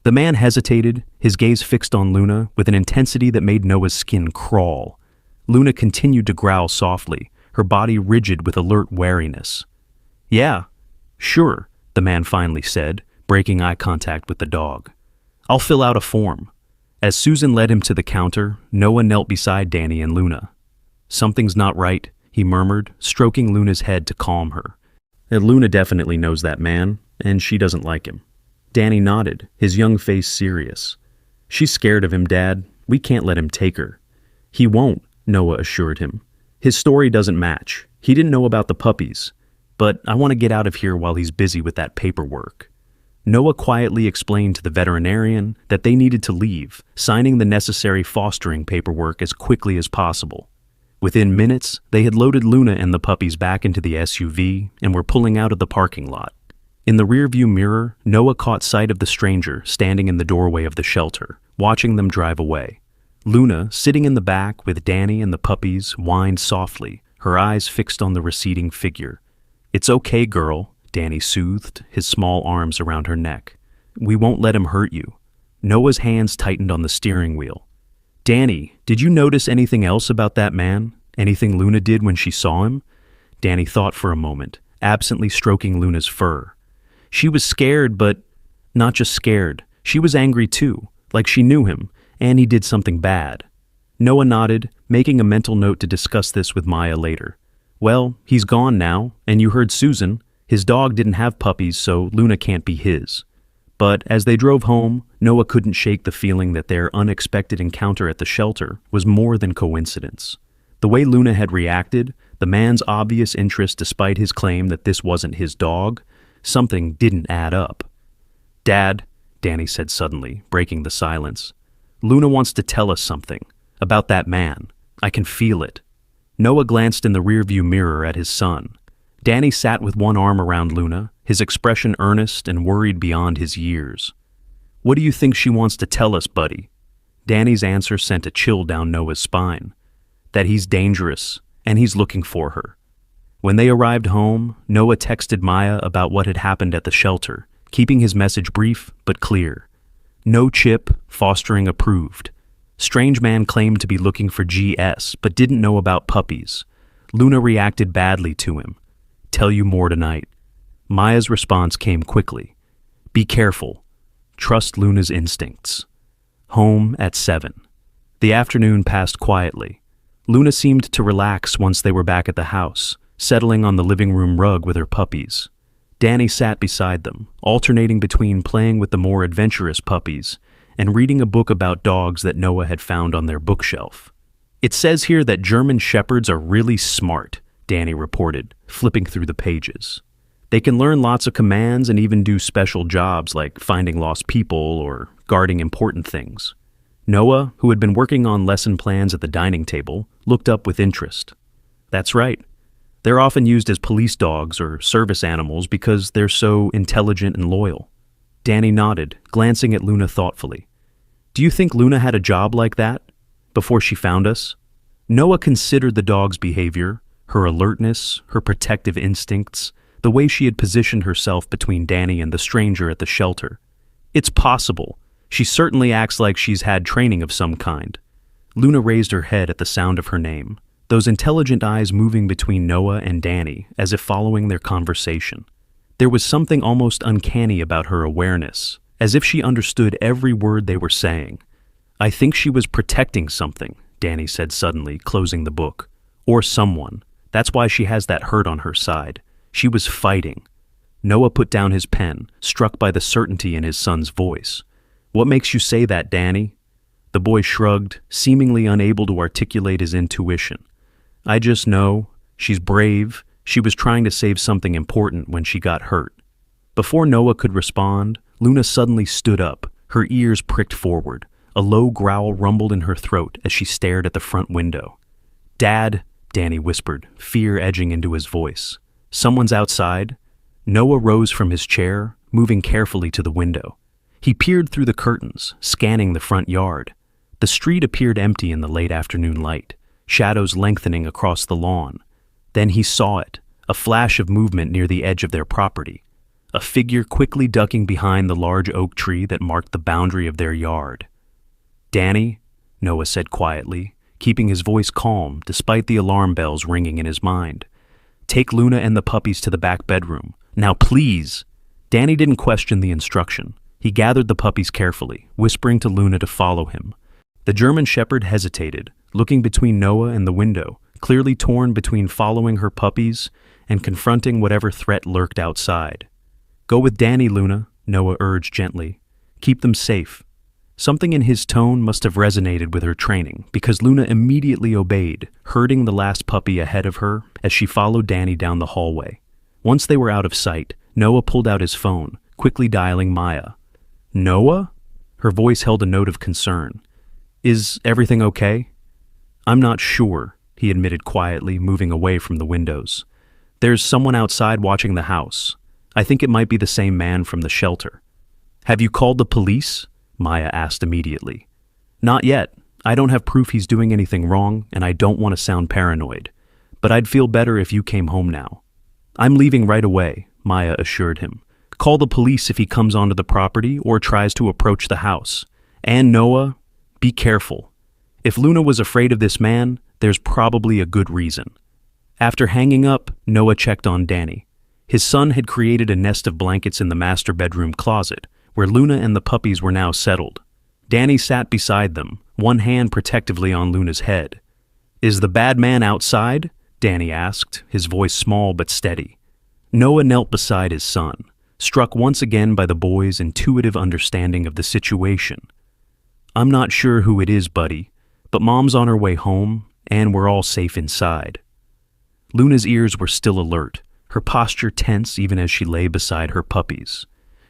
The man hesitated, his gaze fixed on Luna with an intensity that made Noah's skin crawl. Luna continued to growl softly, her body rigid with alert wariness. Yeah, sure, the man finally said, breaking eye contact with the dog. I'll fill out a form. As Susan led him to the counter, Noah knelt beside Danny and Luna. "Something's not right," he murmured, stroking Luna's head to calm her. Luna definitely knows that man, and she doesn't like him. Danny nodded, his young face serious. "She's scared of him, Dad. We can't let him take her." "He won't," Noah assured him. "His story doesn't match. He didn't know about the puppies. But I want to get out of here while he's busy with that paperwork." Noah quietly explained to the veterinarian that they needed to leave, signing the necessary fostering paperwork as quickly as possible. Within minutes, they had loaded Luna and the puppies back into the SUV and were pulling out of the parking lot. In the rearview mirror, Noah caught sight of the stranger standing in the doorway of the shelter, watching them drive away. Luna, sitting in the back with Danny and the puppies, whined softly, her eyes fixed on the receding figure. "It's okay, girl," Danny soothed, his small arms around her neck. "We won't let him hurt you." Noah's hands tightened on the steering wheel. "Danny, did you notice anything else about that man? Anything Luna did when she saw him?" Danny thought for a moment, absently stroking Luna's fur. "She was scared, but not just scared. She was angry too, like she knew him, and he did something bad." Noah nodded, making a mental note to discuss this with Maya later. "Well, he's gone now, and you heard Susan. His dog didn't have puppies, so Luna can't be his." But as they drove home, Noah couldn't shake the feeling that their unexpected encounter at the shelter was more than coincidence. The way Luna had reacted, the man's obvious interest despite his claim that this wasn't his dog, something didn't add up. "Dad," Danny said suddenly, breaking the silence, "Luna wants to tell us something. About that man. I can feel it." Noah glanced in the rearview mirror at his son. Danny sat with one arm around Luna, his expression earnest and worried beyond his years. "What do you think she wants to tell us, buddy?" Danny's answer sent a chill down Noah's spine. "That he's dangerous, and he's looking for her." When they arrived home, Noah texted Maya about what had happened at the shelter, keeping his message brief but clear. "No chip, fostering approved. Strange man claimed to be looking for GS, but didn't know about puppies. Luna reacted badly to him. Tell you more tonight." Maya's response came quickly. "Be careful. Trust Luna's instincts." Home at 7. The afternoon passed quietly. Luna seemed to relax once they were back at the house, settling on the living room rug with her puppies. Danny sat beside them, alternating between playing with the more adventurous puppies and reading a book about dogs that Noah had found on their bookshelf. "It says here that German Shepherds are really smart," Danny reported, flipping through the pages. "They can learn lots of commands and even do special jobs like finding lost people or guarding important things." Noah, who had been working on lesson plans at the dining table, looked up with interest. "That's right. They're often used as police dogs or service animals because they're so intelligent and loyal." Danny nodded, glancing at Luna thoughtfully. "Do you think Luna had a job like that before she found us?" Noah considered the dog's behavior, her alertness, her protective instincts, the way she had positioned herself between Danny and the stranger at the shelter. "It's possible. She certainly acts like she's had training of some kind." Luna raised her head at the sound of her name, those intelligent eyes moving between Noah and Danny as if following their conversation. There was something almost uncanny about her awareness, as if she understood every word they were saying. "I think she was protecting something," Danny said suddenly, closing the book. "Or someone. That's why she has that hurt on her side. She was fighting." Noah put down his pen, struck by the certainty in his son's voice. "What makes you say that, Danny?" The boy shrugged, seemingly unable to articulate his intuition. "I just know. She's brave. She was trying to save something important when she got hurt." Before Noah could respond, Luna suddenly stood up, her ears pricked forward. A low growl rumbled in her throat as she stared at the front window. "Dad," Danny whispered, fear edging into his voice. "Someone's outside." Noah rose from his chair, moving carefully to the window. He peered through the curtains, scanning the front yard. The street appeared empty in the late afternoon light, shadows lengthening across the lawn. Then he saw it, a flash of movement near the edge of their property. A figure quickly ducking behind the large oak tree that marked the boundary of their yard. "Danny," Noah said quietly, keeping his voice calm despite the alarm bells ringing in his mind. "Take Luna and the puppies to the back bedroom. Now please!" Danny didn't question the instruction. He gathered the puppies carefully, whispering to Luna to follow him. The German Shepherd hesitated, looking between Noah and the window, clearly torn between following her puppies and confronting whatever threat lurked outside. "Go with Danny, Luna," Noah urged gently. "Keep them safe." Something in his tone must have resonated with her training, because Luna immediately obeyed, herding the last puppy ahead of her as she followed Danny down the hallway. Once they were out of sight, Noah pulled out his phone, quickly dialing Maya. "Noah?" Her voice held a note of concern. "Is everything okay?" "I'm not sure," he admitted quietly, moving away from the windows. "There's someone outside watching the house. I think it might be the same man from the shelter." "Have you called the police?" Maya asked immediately. "Not yet. I don't have proof he's doing anything wrong, and I don't want to sound paranoid. But I'd feel better if you came home now." "I'm leaving right away," Maya assured him. "Call the police if he comes onto the property or tries to approach the house. And Noah, be careful. If Luna was afraid of this man, there's probably a good reason." After hanging up, Noah checked on Danny. His son had created a nest of blankets in the master bedroom closet, where Luna and the puppies were now settled. Danny sat beside them, one hand protectively on Luna's head. "Is the bad man outside?" Danny asked, his voice small but steady. Noah knelt beside his son, struck once again by the boy's intuitive understanding of the situation. "I'm not sure who it is, buddy, but Mom's on her way home, and we're all safe inside." Luna's ears were still alert, her posture tense even as she lay beside her puppies.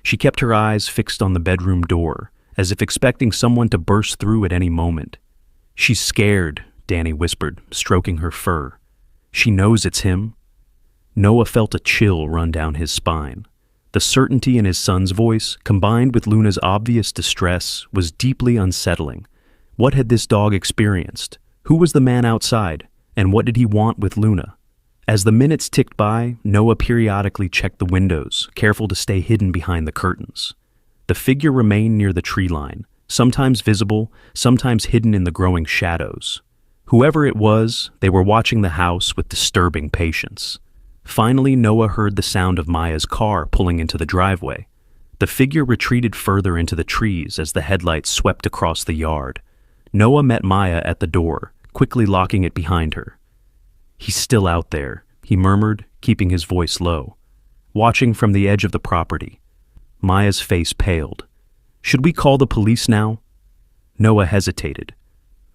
She kept her eyes fixed on the bedroom door, as if expecting someone to burst through at any moment. "She's scared," Danny whispered, stroking her fur. "She knows it's him." Noah felt a chill run down his spine. The certainty in his son's voice, combined with Luna's obvious distress, was deeply unsettling. What had this dog experienced? Who was the man outside? And what did he want with Luna? As the minutes ticked by, Noah periodically checked the windows, careful to stay hidden behind the curtains. The figure remained near the tree line, sometimes visible, sometimes hidden in the growing shadows. Whoever it was, they were watching the house with disturbing patience. Finally, Noah heard the sound of Maya's car pulling into the driveway. The figure retreated further into the trees as the headlights swept across the yard. Noah met Maya at the door, quickly locking it behind her. "He's still out there," he murmured, keeping his voice low. "Watching from the edge of the property." Maya's face paled. "Should we call the police now?" Noah hesitated.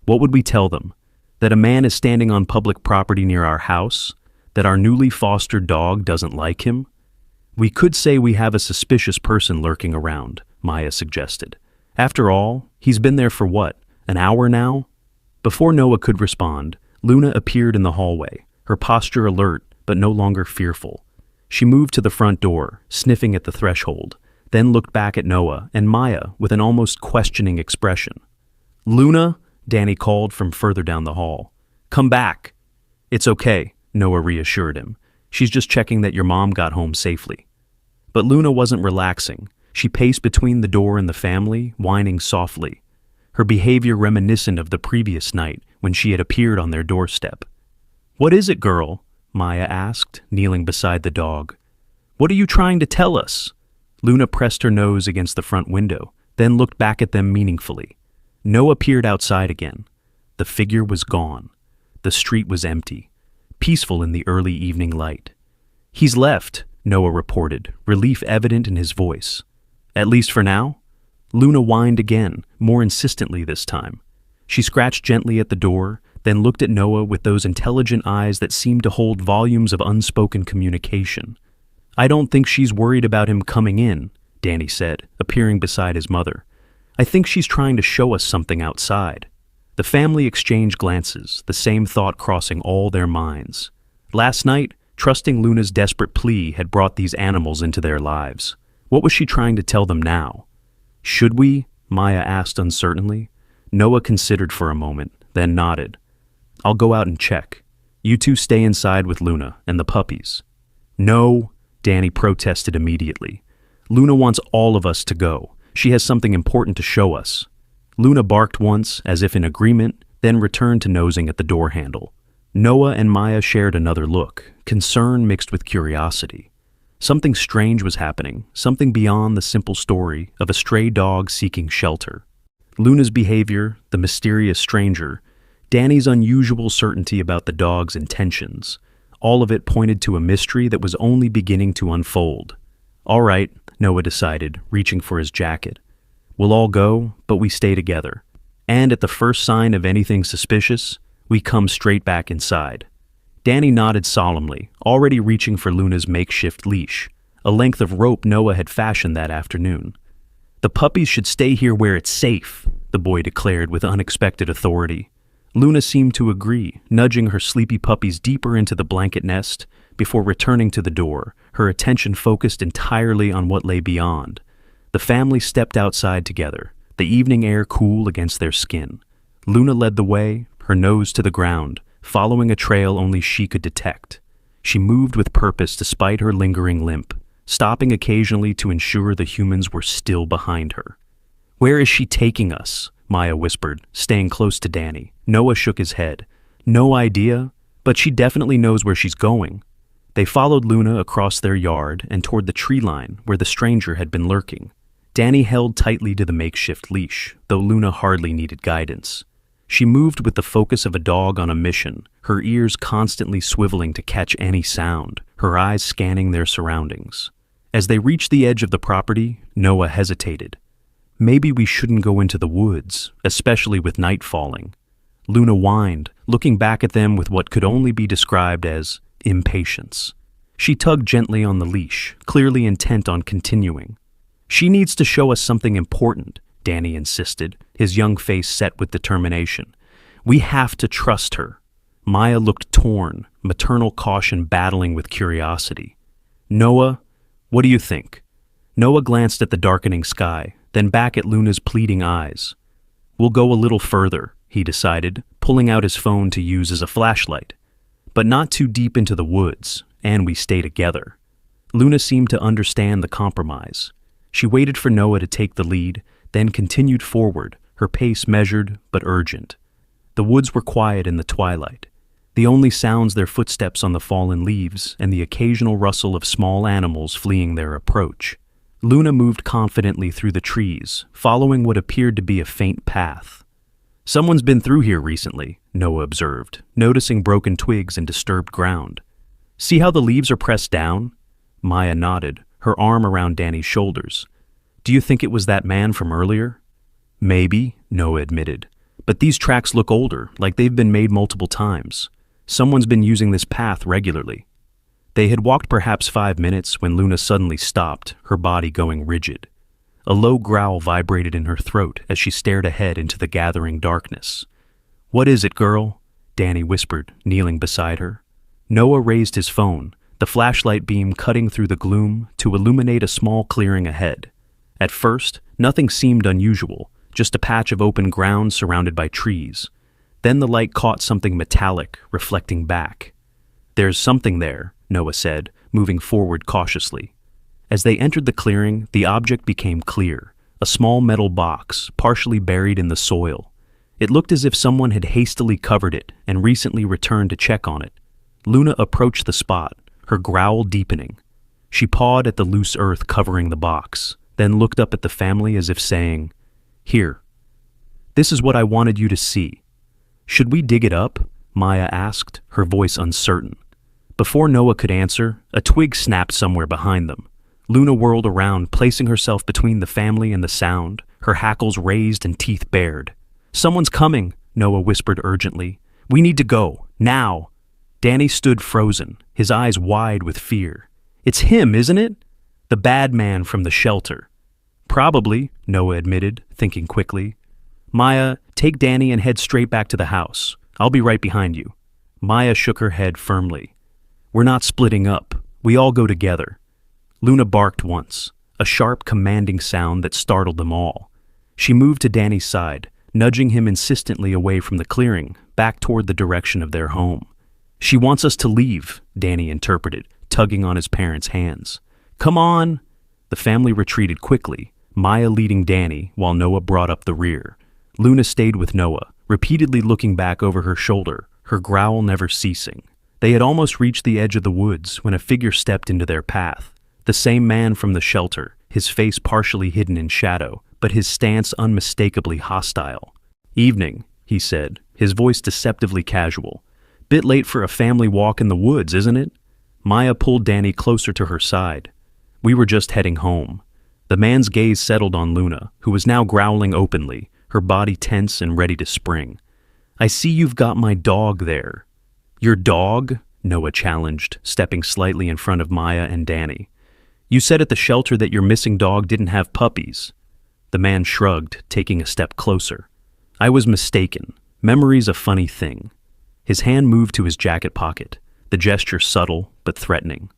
"What would we tell them? That a man is standing on public property near our house? That our newly fostered dog doesn't like him?" "We could say we have a suspicious person lurking around," Maya suggested. "After all, he's been there for what, an hour now?" Before Noah could respond, Luna appeared in the hallway, her posture alert but no longer fearful. She moved to the front door, sniffing at the threshold, then looked back at Noah and Maya with an almost questioning expression. "Luna," Danny called from further down the hall. "Come back." "It's okay," Noah reassured him. "She's just checking that your mom got home safely." But Luna wasn't relaxing. She paced between the door and the family, whining softly, her behavior reminiscent of the previous night when she had appeared on their doorstep. "What is it, girl?" Maya asked, kneeling beside the dog. "What are you trying to tell us?" Luna pressed her nose against the front window, then looked back at them meaningfully. Noah peered outside again. The figure was gone. The street was empty, peaceful in the early evening light. "He's left," Noah reported, relief evident in his voice. "At least for now?" Luna whined again, more insistently this time. She scratched gently at the door, then looked at Noah with those intelligent eyes that seemed to hold volumes of unspoken communication. "I don't think she's worried about him coming in," Danny said, appearing beside his mother. "I think she's trying to show us something outside." The family exchanged glances, the same thought crossing all their minds. Last night, trusting Luna's desperate plea had brought these animals into their lives. What was she trying to tell them now? "Should we?" Maya asked uncertainly. Noah considered for a moment, then nodded. "I'll go out and check. You two stay inside with Luna and the puppies." "No," Danny protested immediately. "Luna wants all of us to go. She has something important to show us." Luna barked once, as if in agreement, then returned to nosing at the door handle. Noah and Maya shared another look, concern mixed with curiosity. Something strange was happening, something beyond the simple story of a stray dog seeking shelter. Luna's behavior, the mysterious stranger, Danny's unusual certainty about the dog's intentions. All of it pointed to a mystery that was only beginning to unfold. "All right," Noah decided, reaching for his jacket. "We'll all go, but we stay together. And at the first sign of anything suspicious, we come straight back inside." Danny nodded solemnly, already reaching for Luna's makeshift leash, a length of rope Noah had fashioned that afternoon. "The puppies should stay here where it's safe," the boy declared with unexpected authority. Luna seemed to agree, nudging her sleepy puppies deeper into the blanket nest before returning to the door, her attention focused entirely on what lay beyond. The family stepped outside together, the evening air cool against their skin. Luna led the way, her nose to the ground, following a trail only she could detect. She moved with purpose despite her lingering limp, stopping occasionally to ensure the humans were still behind her. "Where is she taking us?" Maya whispered, staying close to Danny. Noah shook his head. "No idea, but she definitely knows where she's going." They followed Luna across their yard and toward the tree line where the stranger had been lurking. Danny held tightly to the makeshift leash, though Luna hardly needed guidance. She moved with the focus of a dog on a mission, her ears constantly swiveling to catch any sound, her eyes scanning their surroundings. As they reached the edge of the property, Noah hesitated. "Maybe we shouldn't go into the woods, especially with night falling." Luna whined, looking back at them with what could only be described as impatience. She tugged gently on the leash, clearly intent on continuing. "She needs to show us something important," Danny insisted, his young face set with determination. "We have to trust her." Maya looked torn, maternal caution battling with curiosity. "Noah, what do you think?" Noah glanced at the darkening sky, then back at Luna's pleading eyes. "We'll go a little further," he decided, pulling out his phone to use as a flashlight. "But not too deep into the woods, and we stay together." Luna seemed to understand the compromise. She waited for Noah to take the lead, then continued forward, her pace measured but urgent. The woods were quiet in the twilight. The only sounds their footsteps on the fallen leaves and the occasional rustle of small animals fleeing their approach. Luna moved confidently through the trees, following what appeared to be a faint path. "Someone's been through here recently," Noah observed, noticing broken twigs and disturbed ground. "See how the leaves are pressed down?" Maya nodded, her arm around Danny's shoulders. "Do you think it was that man from earlier?" "Maybe," Noah admitted. "But these tracks look older, like they've been made multiple times. Someone's been using this path regularly." They had walked perhaps 5 minutes when Luna suddenly stopped, her body going rigid. A low growl vibrated in her throat as she stared ahead into the gathering darkness. "What is it, girl?" Danny whispered, kneeling beside her. Noah raised his phone, the flashlight beam cutting through the gloom to illuminate a small clearing ahead. At first, nothing seemed unusual, just a patch of open ground surrounded by trees. Then the light caught something metallic, reflecting back. "There's something there," Noah said, moving forward cautiously. As they entered the clearing, the object became clear, a small metal box, partially buried in the soil. It looked as if someone had hastily covered it and recently returned to check on it. Luna approached the spot, her growl deepening. She pawed at the loose earth covering the box, then looked up at the family as if saying, "Here. This is what I wanted you to see." "Should we dig it up?" Maya asked, her voice uncertain. Before Noah could answer, a twig snapped somewhere behind them. Luna whirled around, placing herself between the family and the sound, her hackles raised and teeth bared. "Someone's coming," Noah whispered urgently. "We need to go, now." Danny stood frozen, his eyes wide with fear. "It's him, isn't it? The bad man from the shelter." "Probably," Noah admitted, thinking quickly. "Maya, take Danny and head straight back to the house. I'll be right behind you." Maya shook her head firmly. "We're not splitting up. We all go together." Luna barked once, a sharp, commanding sound that startled them all. She moved to Danny's side, nudging him insistently away from the clearing, back toward the direction of their home. "She wants us to leave," Danny interpreted, tugging on his parents' hands. "Come on!" The family retreated quickly, Maya leading Danny while Noah brought up the rear. Luna stayed with Noah, repeatedly looking back over her shoulder, her growl never ceasing. They had almost reached the edge of the woods when a figure stepped into their path. The same man from the shelter, his face partially hidden in shadow, but his stance unmistakably hostile. "Evening," he said, his voice deceptively casual. Bit late for a family walk in the woods, isn't it? Maya pulled Danny closer to her side. We were just heading home. The man's gaze settled on Luna, who was now growling openly, her body tense and ready to spring. I see you've got my dog there. Your dog? Noah challenged, stepping slightly in front of Maya and Danny. You said at the shelter that your missing dog didn't have puppies. The man shrugged, taking a step closer. I was mistaken. Memory's a funny thing. His hand moved to his jacket pocket, the gesture subtle but threatening.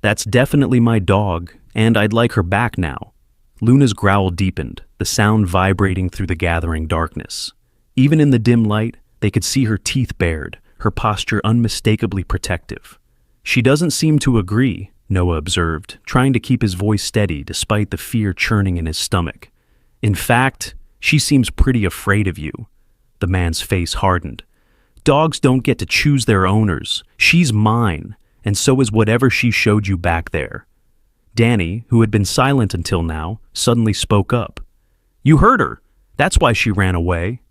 That's definitely my dog, and I'd like her back now. Luna's growl deepened, the sound vibrating through the gathering darkness. Even in the dim light, they could see her teeth bared, her posture unmistakably protective. She doesn't seem to agree, Noah observed, trying to keep his voice steady despite the fear churning in his stomach. In fact, she seems pretty afraid of you. The man's face hardened. Dogs don't get to choose their owners. She's mine, and so is whatever she showed you back there. Danny, who had been silent until now, suddenly spoke up. You heard her. That's why she ran away.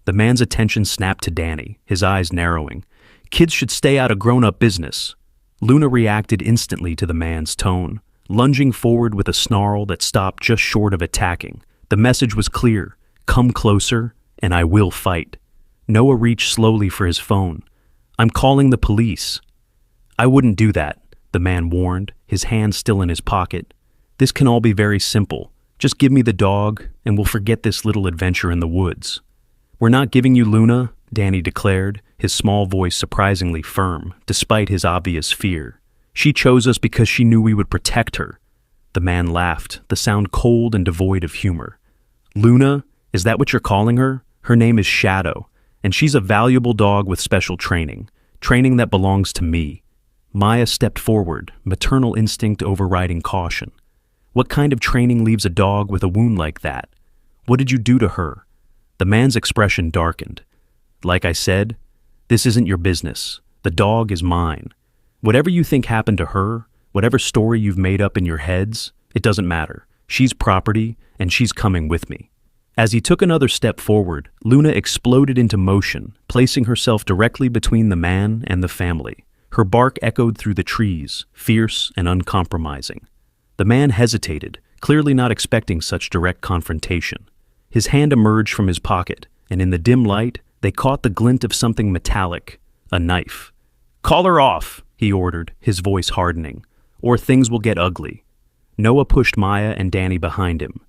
The man's attention snapped to Danny, his eyes narrowing. Kids should stay out of grown-up business. Luna reacted instantly to the man's tone, lunging forward with a snarl that stopped just short of attacking. The message was clear. Come closer, and I will fight. Noah reached slowly for his phone. I'm calling the police. I wouldn't do that, the man warned, his hand still in his pocket. This can all be very simple. Just give me the dog, and we'll forget this little adventure in the woods. We're not giving you Luna, Danny declared, his small voice surprisingly firm, despite his obvious fear. She chose us because she knew we would protect her. The man laughed, the sound cold and devoid of humor. Luna? Is that what you're calling her? Her name is Shadow, and she's a valuable dog with special training that belongs to me. Maya stepped forward, maternal instinct overriding caution. What kind of training leaves a dog with a wound like that? What did you do to her? The man's expression darkened. Like I said, this isn't your business. The dog is mine. Whatever you think happened to her, whatever story you've made up in your heads, it doesn't matter. She's property, and she's coming with me. As he took another step forward, Luna exploded into motion, placing herself directly between the man and the family. Her bark echoed through the trees, fierce and uncompromising. The man hesitated, clearly not expecting such direct confrontation. His hand emerged from his pocket, and in the dim light, they caught the glint of something metallic, a knife. Call her off, he ordered, his voice hardening, or things will get ugly. Noah pushed Maya and Danny behind him.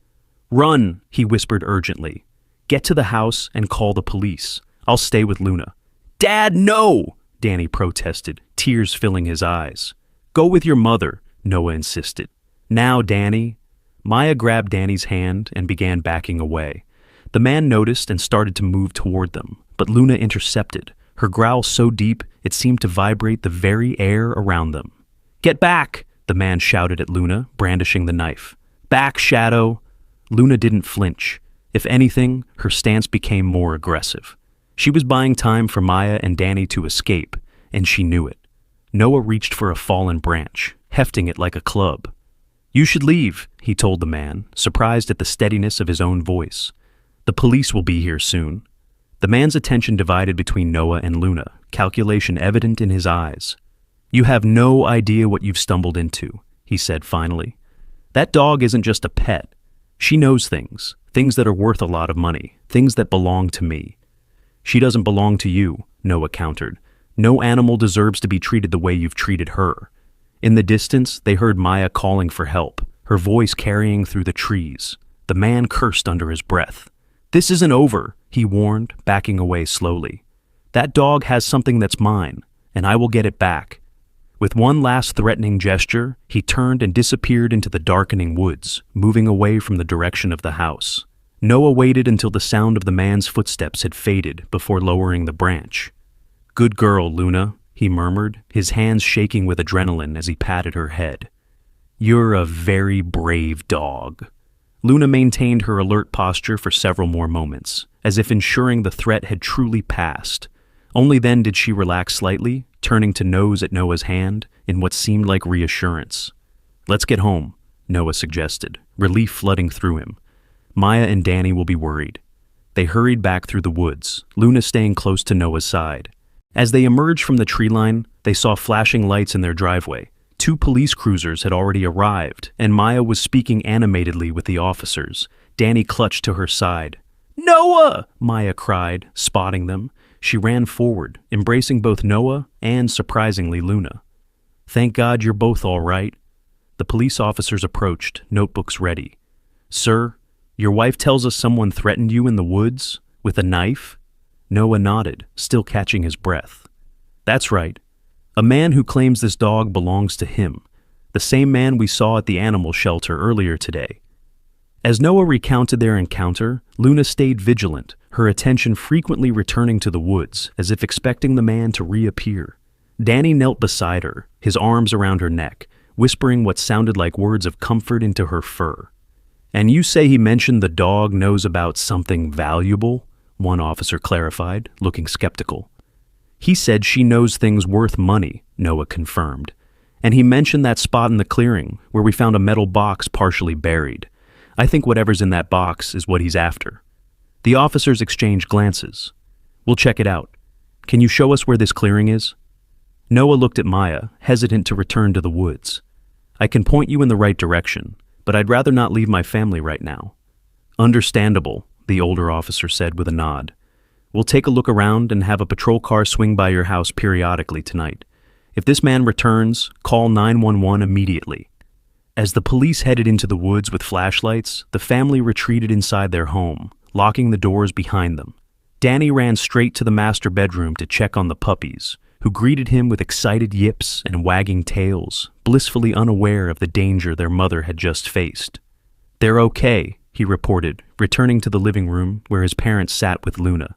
Run, he whispered urgently. Get to the house and call the police. I'll stay with Luna. Dad, no! Danny protested, tears filling his eyes. Go with your mother, Noah insisted. Now, Danny. Maya grabbed Danny's hand and began backing away. The man noticed and started to move toward them, but Luna intercepted, her growl so deep it seemed to vibrate the very air around them. Get back, the man shouted at Luna, brandishing the knife. Back, Shadow. Luna didn't flinch. If anything, her stance became more aggressive. She was buying time for Maya and Danny to escape, and she knew it. Noah reached for a fallen branch, hefting it like a club. You should leave, he told the man, surprised at the steadiness of his own voice. The police will be here soon. The man's attention divided between Noah and Luna, calculation evident in his eyes. You have no idea what you've stumbled into, he said finally. That dog isn't just a pet. She knows things that are worth a lot of money, things that belong to me. She doesn't belong to you, Noah countered. No animal deserves to be treated the way you've treated her. In the distance, they heard Maya calling for help, her voice carrying through the trees. The man cursed under his breath. This isn't over, he warned, backing away slowly. That dog has something that's mine, and I will get it back. With one last threatening gesture, he turned and disappeared into the darkening woods, moving away from the direction of the house. Noah waited until the sound of the man's footsteps had faded before lowering the branch. Good girl, Luna, he murmured, his hands shaking with adrenaline as he patted her head. You're a very brave dog. Luna maintained her alert posture for several more moments, as if ensuring the threat had truly passed. Only then did she relax slightly, turning to nose at Noah's hand in what seemed like reassurance. Let's get home, Noah suggested, relief flooding through him. Maya and Danny will be worried. They hurried back through the woods, Luna staying close to Noah's side. As they emerged from the tree line, they saw flashing lights in their driveway. 2 police cruisers had already arrived, and Maya was speaking animatedly with the officers. Danny clutched to her side. "Noah!" Maya cried, spotting them. She ran forward, embracing both Noah and, surprisingly, Luna. "Thank God you're both all right." The police officers approached, notebooks ready. "Sir, your wife tells us someone threatened you in the woods with a knife?" Noah nodded, still catching his breath. "That's right. A man who claims this dog belongs to him, the same man we saw at the animal shelter earlier today." As Noah recounted their encounter, Luna stayed vigilant, her attention frequently returning to the woods, as if expecting the man to reappear. Danny knelt beside her, his arms around her neck, whispering what sounded like words of comfort into her fur. "And you say he mentioned the dog knows about something valuable?" one officer clarified, looking skeptical. "He said she knows things worth money," Noah confirmed. "And he mentioned that spot in the clearing where we found a metal box partially buried. I think whatever's in that box is what he's after." The officers exchanged glances. "We'll check it out. Can you show us where this clearing is?" Noah looked at Maya, hesitant to return to the woods. "I can point you in the right direction, but I'd rather not leave my family right now." "Understandable," the older officer said with a nod. "We'll take a look around and have a patrol car swing by your house periodically tonight. If this man returns, call 911 immediately." As the police headed into the woods with flashlights, the family retreated inside their home, locking the doors behind them. Danny ran straight to the master bedroom to check on the puppies, who greeted him with excited yips and wagging tails, blissfully unaware of the danger their mother had just faced. "They're okay," he reported, returning to the living room where his parents sat with Luna.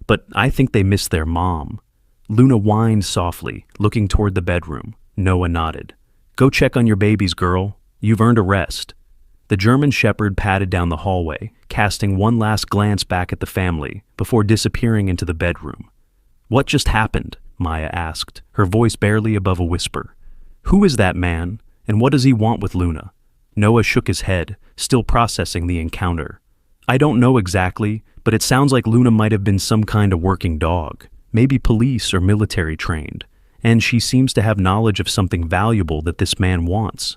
"But I think they missed their mom." Luna whined softly, looking toward the bedroom. Noah nodded. "Go check on your babies, girl. You've earned a rest." The German Shepherd padded down the hallway, casting one last glance back at the family before disappearing into the bedroom. "What just happened?" Maya asked, her voice barely above a whisper. "Who is that man, and what does he want with Luna?" Noah shook his head, still processing the encounter. "I don't know exactly, but it sounds like Luna might have been some kind of working dog, maybe police or military trained, and she seems to have knowledge of something valuable that this man wants."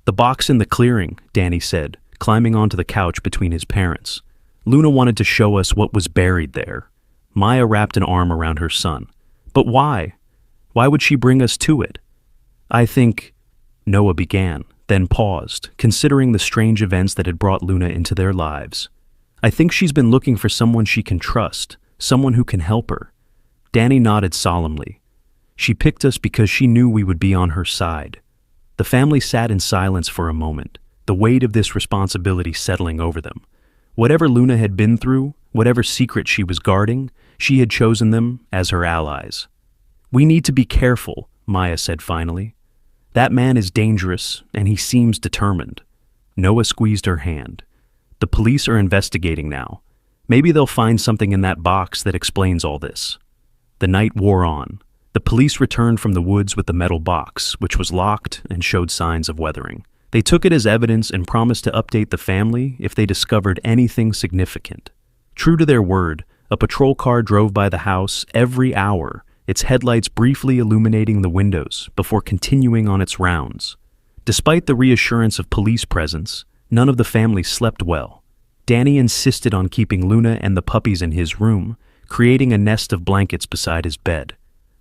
"The box in the clearing," Danny said, climbing onto the couch between his parents. "Luna wanted to show us what was buried there." Maya wrapped an arm around her son. "But why? Why would she bring us to it?" "I think," Noah began, then paused, considering the strange events that had brought Luna into their lives. "I think she's been looking for someone she can trust, someone who can help her." Danny nodded solemnly. "She picked us because she knew we would be on her side." The family sat in silence for a moment, the weight of this responsibility settling over them. Whatever Luna had been through, whatever secret she was guarding, she had chosen them as her allies. "We need to be careful," Maya said finally. "That man is dangerous, and he seems determined." Noah squeezed her hand. "The police are investigating now. Maybe they'll find something in that box that explains all this." The night wore on. The police returned from the woods with the metal box, which was locked and showed signs of weathering. They took it as evidence and promised to update the family if they discovered anything significant. True to their word, a patrol car drove by the house every hour, its headlights briefly illuminating the windows before continuing on its rounds. Despite the reassurance of police presence, none of the family slept well. Danny insisted on keeping Luna and the puppies in his room, creating a nest of blankets beside his bed.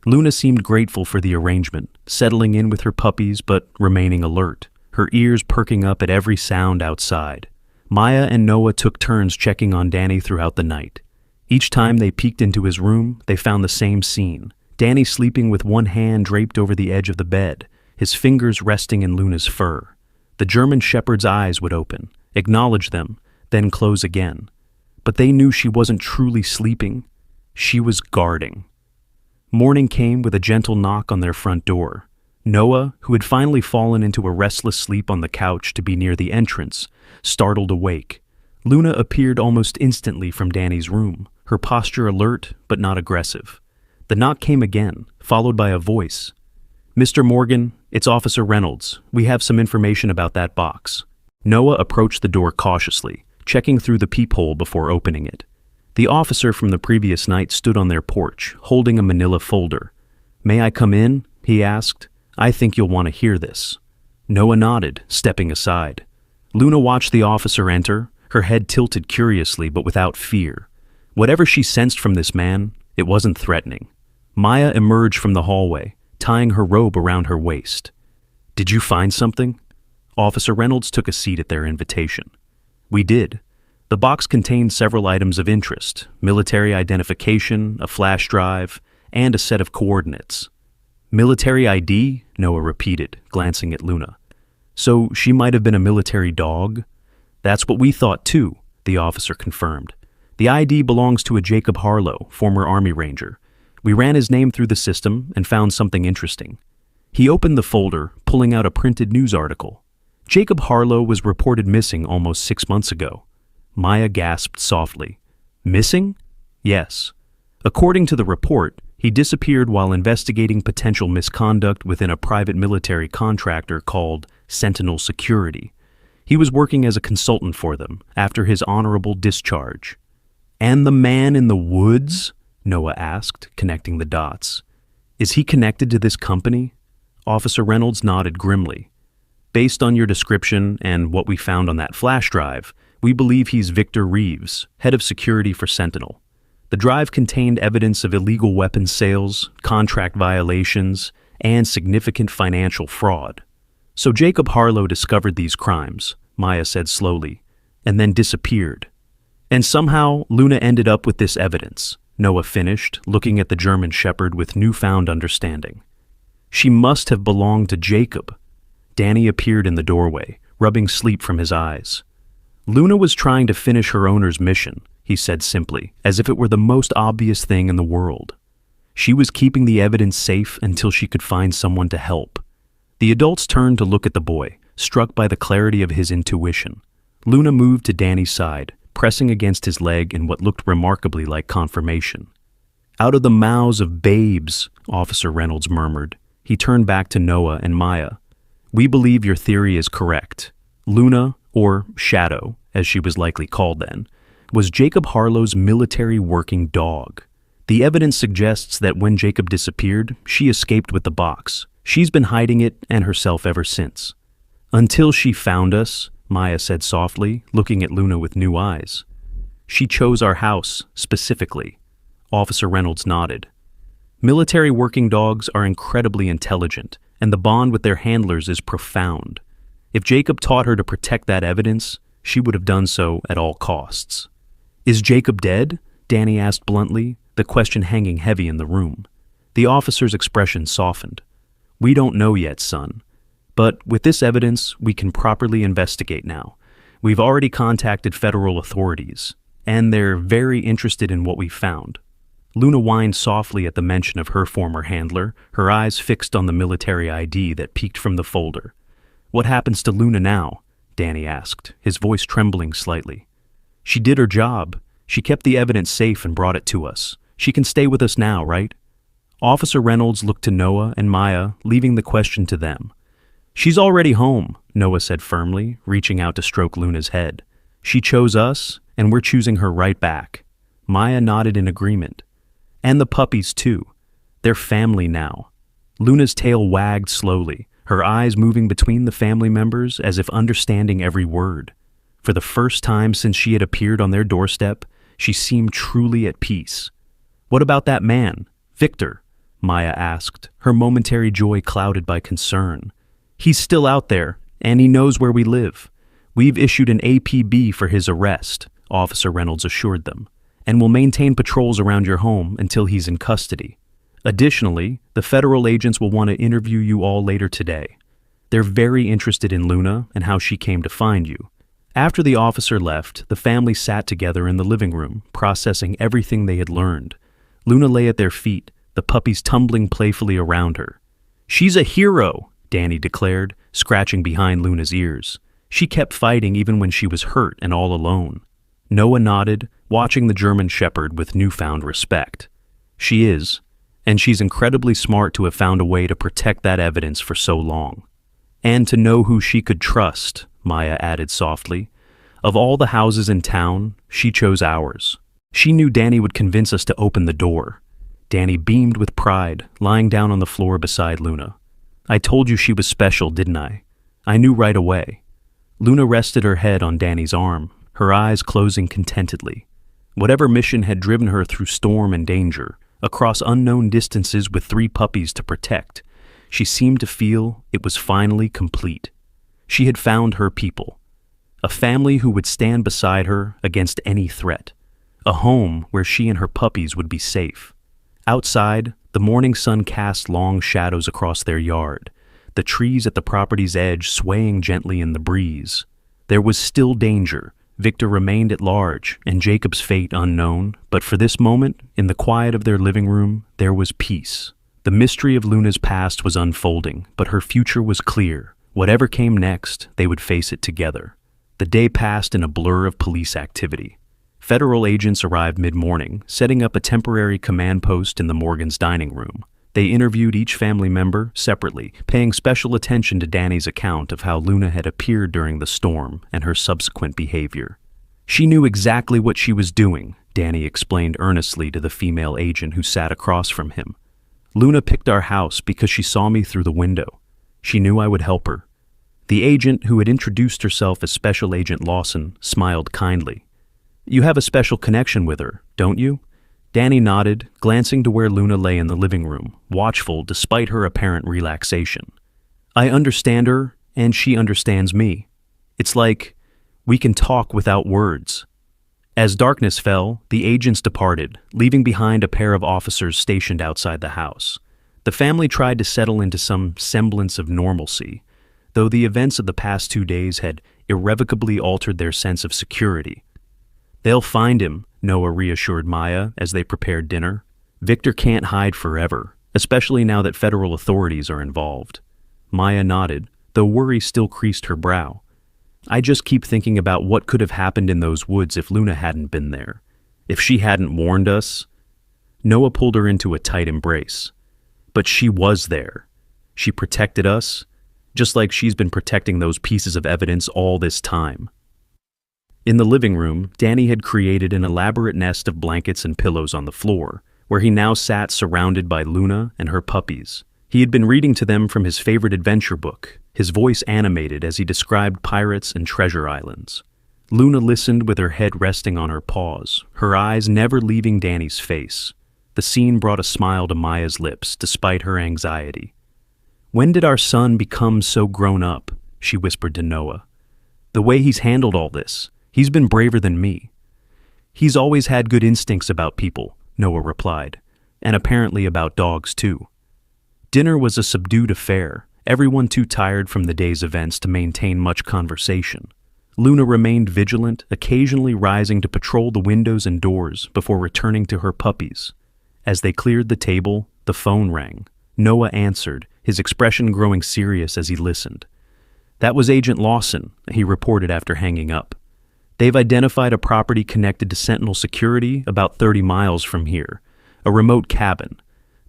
Luna seemed grateful for the arrangement, settling in with her puppies but remaining alert, her ears perking up at every sound outside. Maya and Noah took turns checking on Danny throughout the night. Each time they peeked into his room, they found the same scene. Danny sleeping with one hand draped over the edge of the bed, his fingers resting in Luna's fur. The German Shepherd's eyes would open, acknowledge them, then close again. But they knew she wasn't truly sleeping. She was guarding. Morning came with a gentle knock on their front door. Noah, who had finally fallen into a restless sleep on the couch to be near the entrance, startled awake. Luna appeared almost instantly from Danny's room, her posture alert but not aggressive. The knock came again, followed by a voice. "Mr. Morgan, it's Officer Reynolds. We have some information about that box." Noah approached the door cautiously, checking through the peephole before opening it. The officer from the previous night stood on their porch, holding a manila folder. "May I come in?" he asked. "I think you'll want to hear this." Noah nodded, stepping aside. Luna watched the officer enter, her head tilted curiously but without fear. Whatever she sensed from this man, it wasn't threatening. Maya emerged from the hallway, tying her robe around her waist. "Did you find something?" Officer Reynolds took a seat at their invitation. "We did. The box contained several items of interest: military identification, a flash drive, and a set of coordinates." "Military ID?" Noah repeated, glancing at Luna. "So she might have been a military dog?" "That's what we thought too," the officer confirmed. "The ID belongs to a Jacob Harlow, former Army Ranger. We ran his name through the system and found something interesting." He opened the folder, pulling out a printed news article. Jacob Harlow was reported missing almost 6 months ago. Maya gasped softly. "Missing?" "Yes. According to the report, he disappeared while investigating potential misconduct within a private military contractor called Sentinel Security. He was working as a consultant for them after his honorable discharge." "And the man in the woods?" Noah asked, connecting the dots. "Is he connected to this company?" Officer Reynolds nodded grimly. "Based on your description and what we found on that flash drive, we believe he's Victor Reeves, head of security for Sentinel. The drive contained evidence of illegal weapons sales, contract violations, and significant financial fraud. So Jacob Harlow discovered these crimes," Maya said slowly, "and then disappeared. And somehow Luna ended up with this evidence," Noah finished, looking at the German Shepherd with newfound understanding. "She must have belonged to Jacob." Danny appeared in the doorway, rubbing sleep from his eyes. "Luna was trying to finish her owner's mission," he said simply, as if it were the most obvious thing in the world. "She was keeping the evidence safe until she could find someone to help." The adults turned to look at the boy, struck by the clarity of his intuition. Luna moved to Danny's side, pressing against his leg in what looked remarkably like confirmation. "Out of the mouths of babes," Officer Reynolds murmured. He turned back to Noah and Maya. "We believe your theory is correct. Luna, or Shadow, as she was likely called then, was Jacob Harlow's military working dog. The evidence suggests that when Jacob disappeared, she escaped with the box. She's been hiding it and herself ever since." "Until she found us," Maya said softly, looking at Luna with new eyes. "She chose our house, specifically." Officer Reynolds nodded. "Military working dogs are incredibly intelligent, and the bond with their handlers is profound. If Jacob taught her to protect that evidence, she would have done so at all costs." "Is Jacob dead?" Danny asked bluntly, the question hanging heavy in the room. The officer's expression softened. "We don't know yet, son. But with this evidence, we can properly investigate now. We've already contacted federal authorities, and they're very interested in what we found." Luna whined softly at the mention of her former handler, her eyes fixed on the military ID that peeked from the folder. "What happens to Luna now?" Danny asked, his voice trembling slightly. "She did her job. She kept the evidence safe and brought it to us. She can stay with us now, right?" Officer Reynolds looked to Noah and Maya, leaving the question to them. "She's already home," Noah said firmly, reaching out to stroke Luna's head. "She chose us, and we're choosing her right back." Maya nodded in agreement. "And the puppies, too. They're family now." Luna's tail wagged slowly, her eyes moving between the family members as if understanding every word. For the first time since she had appeared on their doorstep, she seemed truly at peace. "What about that man, Victor?" Maya asked, her momentary joy clouded by concern. "He's still out there, and he knows where we live. We've issued an APB for his arrest," Officer Reynolds assured them, "and will maintain patrols around your home until he's in custody. Additionally, the federal agents will want to interview you all later today. They're very interested in Luna and how she came to find you." After the officer left, the family sat together in the living room, processing everything they had learned. Luna lay at their feet, the puppies tumbling playfully around her. "She's a hero," Danny declared, scratching behind Luna's ears. "She kept fighting even when she was hurt and all alone." Noah nodded, watching the German Shepherd with newfound respect. "She is, and she's incredibly smart to have found a way to protect that evidence for so long. And to know who she could trust," Maya added softly. "Of all the houses in town, she chose ours. She knew Danny would convince us to open the door. Danny beamed with pride, lying down on the floor beside Luna. I told you she was special, didn't I? I knew right away. Luna rested her head on Danny's arm, her eyes closing contentedly. Whatever mission had driven her through storm and danger, across unknown distances with 3 puppies to protect, she seemed to feel it was finally complete. She had found her people. A family who would stand beside her against any threat. A home where she and her puppies would be safe. Outside, the morning sun cast long shadows across their yard, the trees at the property's edge swaying gently in the breeze. There was still danger. Victor remained at large, and Jacob's fate unknown, but for this moment, in the quiet of their living room, there was peace. The mystery of Luna's past was unfolding, but her future was clear. Whatever came next, they would face it together. The day passed in a blur of police activity. Federal agents arrived mid-morning, setting up a temporary command post in the Morgans' dining room. They interviewed each family member separately, paying special attention to Danny's account of how Luna had appeared during the storm and her subsequent behavior. She knew exactly what she was doing, Danny explained earnestly to the female agent who sat across from him. Luna picked our house because she saw me through the window. She knew I would help her. The agent, who had introduced herself as Special Agent Lawson, smiled kindly. You have a special connection with her, don't you? Danny nodded, glancing to where Luna lay in the living room, watchful despite her apparent relaxation. I understand her, and she understands me. It's like we can talk without words. As darkness fell, the agents departed, leaving behind a pair of officers stationed outside the house. The family tried to settle into some semblance of normalcy, though the events of the past 2 days had irrevocably altered their sense of security. They'll find him, Noah reassured Maya as they prepared dinner. Victor can't hide forever, especially now that federal authorities are involved. Maya nodded, though worry still creased her brow. I just keep thinking about what could have happened in those woods if Luna hadn't been there. If she hadn't warned us. Noah pulled her into a tight embrace. But she was there. She protected us, just like she's been protecting those pieces of evidence all this time. In the living room, Danny had created an elaborate nest of blankets and pillows on the floor, where he now sat surrounded by Luna and her puppies. He had been reading to them from his favorite adventure book, his voice animated as he described pirates and treasure islands. Luna listened with her head resting on her paws, her eyes never leaving Danny's face. The scene brought a smile to Maya's lips, despite her anxiety. When did our son become so grown up? She whispered to Noah. The way he's handled all this. He's been braver than me. He's always had good instincts about people, Noah replied, and apparently about dogs too. Dinner was a subdued affair, everyone too tired from the day's events to maintain much conversation. Luna remained vigilant, occasionally rising to patrol the windows and doors before returning to her puppies. As they cleared the table, the phone rang. Noah answered, his expression growing serious as he listened. That was Agent Lawson, he reported after hanging up. They've identified a property connected to Sentinel Security about 30 miles from here, a remote cabin.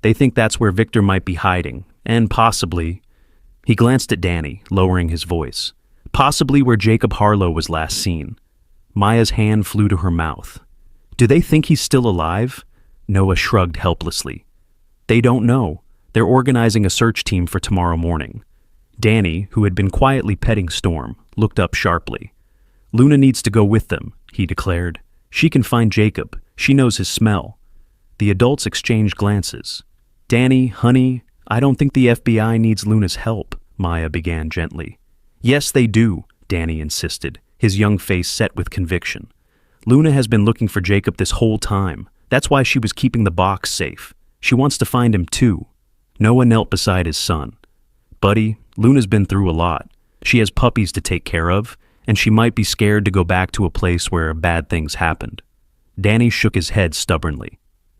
They think that's where Victor might be hiding, and possibly... He glanced at Danny, lowering his voice. Possibly where Jacob Harlow was last seen. Maya's hand flew to her mouth. Do they think he's still alive? Noah shrugged helplessly. They don't know. They're organizing a search team for tomorrow morning. Danny, who had been quietly petting Storm, looked up sharply. Luna needs to go with them, he declared. She can find Jacob. She knows his smell. The adults exchanged glances. Danny, honey, I don't think the FBI needs Luna's help, Maya began gently. Yes, they do, Danny insisted, his young face set with conviction. Luna has been looking for Jacob this whole time. That's why she was keeping the box safe. She wants to find him too. Noah knelt beside his son. Buddy, Luna's been through a lot. She has puppies to take care of, and she might be scared to go back to a place where bad things happened. Danny shook his head stubbornly.